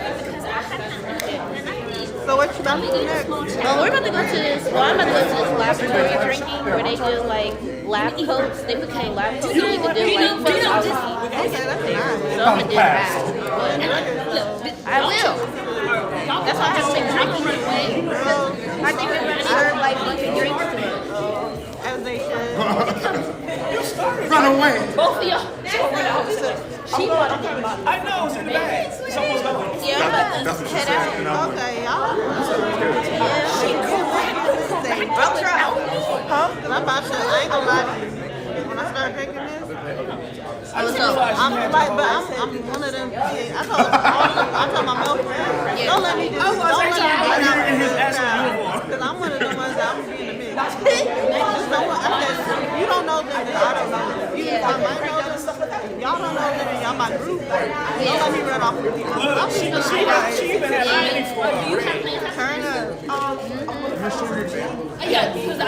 So what you about to do next? We're about to go to this. Well, I'm about to go to this laboratory drinking where they do like lab coats. They became lab coats. So you can do like photography. Okay, that's nice. So I'm gonna do that. I will. That's why I have to take drinking away. I think we're gonna serve like fucking drinks to us. As they should. Run away. Both of y'all. She bought it. I know, it's in the bag. It's almost gone. Yeah, I'm about to head out. Okay, y'all. I'll try. Huh? 'Cause I'm about to, I ain't gonna lie to you. When I start drinking this, What's up? I'm like, but I'm one of them kids. I told my male friend, don't let me do this. Don't let me get out in his because I'm one of the ones that I'm being a bitch. Just don't want, I said, you don't know them, then I don't know them. You might know them. Y'all don't know them, and y'all my group. Don't let me run off with you. I'm being a bitch. She even had money for Turn up. Yeah, because I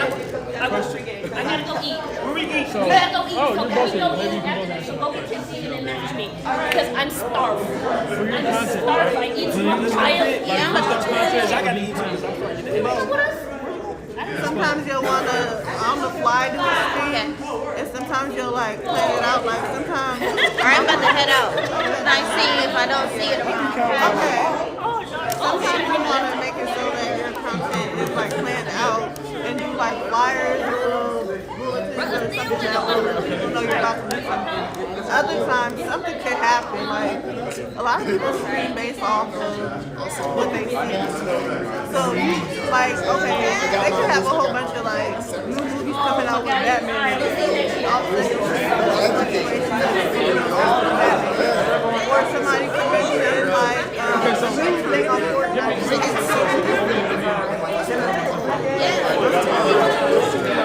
gotta go eat. Where we eat? I gotta go eat. Oh, So you're can both we go eating. Maybe in you can both after? have So go get Christine and message me. Because I'm starved. I'm starved. I eat too much. Yeah, I'm about to I gotta eat too. Sometimes you'll want to, on the fly, do this thing, and sometimes you'll like play it out, like sometimes. Alright, I'm about to head out. Nice seeing you if I don't see you tomorrow. Okay. Sometimes you want to make it so that your content is like planned out and do like flyers or little bulletins or something that will let people know you're about to do something. Other times, something could happen. Like a lot of people stream based off of what they see. So you like, okay, they could have a whole bunch of like new movies coming out with Batman. Or somebody could mention like thing on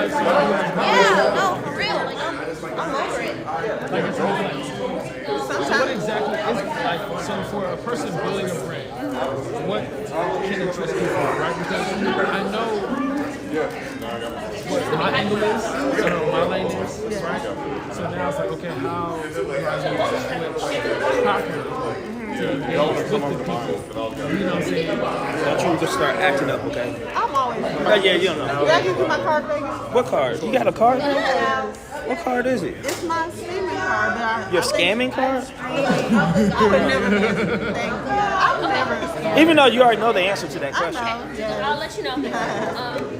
Yeah, no, for real. Like, I'm over it. So what exactly is it? Like, so for a person building a brand, what can interest people, right? Because I know what my angle is, I know my lane is, right? So now it's like, okay, how do I switch properly? You know what I'm saying? Don't you just start acting up, okay? I'm always. Yeah, you don't know. Did I give you my card, Vegas? What card? You got a card? Yeah. What card is it? It's my streaming card, but Your scamming card? I would never. Thank you. I would never. Even though you already know the answer to that I question. know. Yeah. I'll let you know.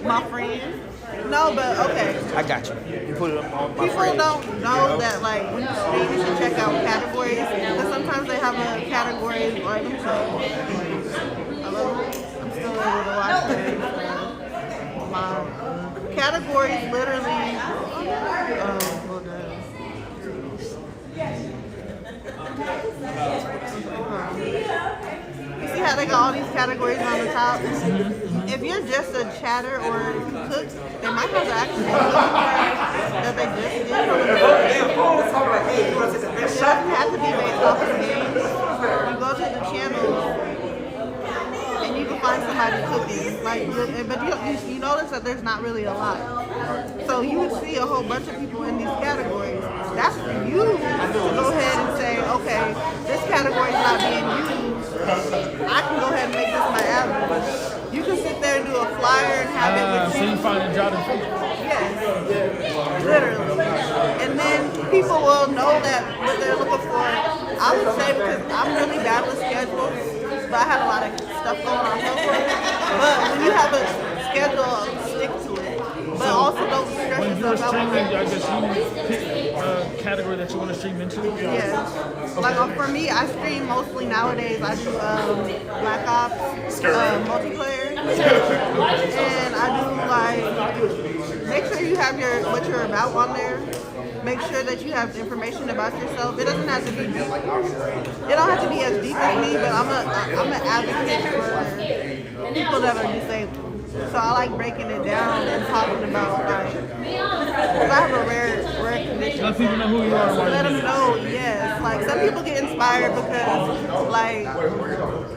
My friend. No, but okay. I got you. You put it on my People friend. don't know that like when you stream, you should check out categories. Because sometimes they have a category for themselves. Hello? I'm still able to watch things. My categories literally. Well done. You see how they got all these categories on the top? If you're just a chatter or if you cook, they might have the actual that they just did. It doesn't have to be based off of games. You go to the channel and you can find somebody cooking. But you notice that there's not really a lot. So you would see a whole bunch of people in these categories. That's for you to go ahead and say, okay, this category is not being used. I can go ahead and make this my average. You can sit there and do a flyer and have it with So you find a job in front. Yes, literally. And then people will know that what they're looking for. I would say because I'm really bad with schedules, but I had a lot of stuff going on health-wise. But when you have a schedule, stick to it. But also don't stress When you're yourself out. streaming, I guess you pick a category that you want to stream into? Yeah. Like for me, I stream mostly nowadays. I do Black Ops multiplayer, and I do like make sure you have what you're about on there. Make sure that you have information about yourself. It doesn't have to be deep. It don't have to be as deep as me, but I'm an advocate for people that are disabled. So I like breaking it down and talking about like, because I have a rare condition. Let people know who you are. Let them know, yes. Like some people get inspired because like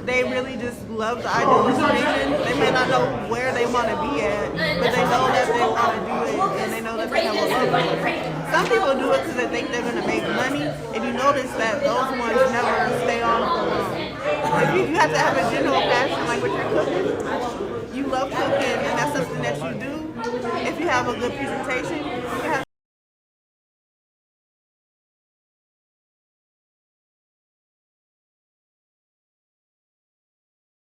they really just love the idea of streaming. They may not know where they want to be at, but they know that they want to do it and they know that they have a love for it. Some people do it because they think they're going to make money. If you notice that those ones never stay on for long. If you have to have a general passion like what you're cooking. You love cooking and that's something that you do. If you have a good presentation, you can have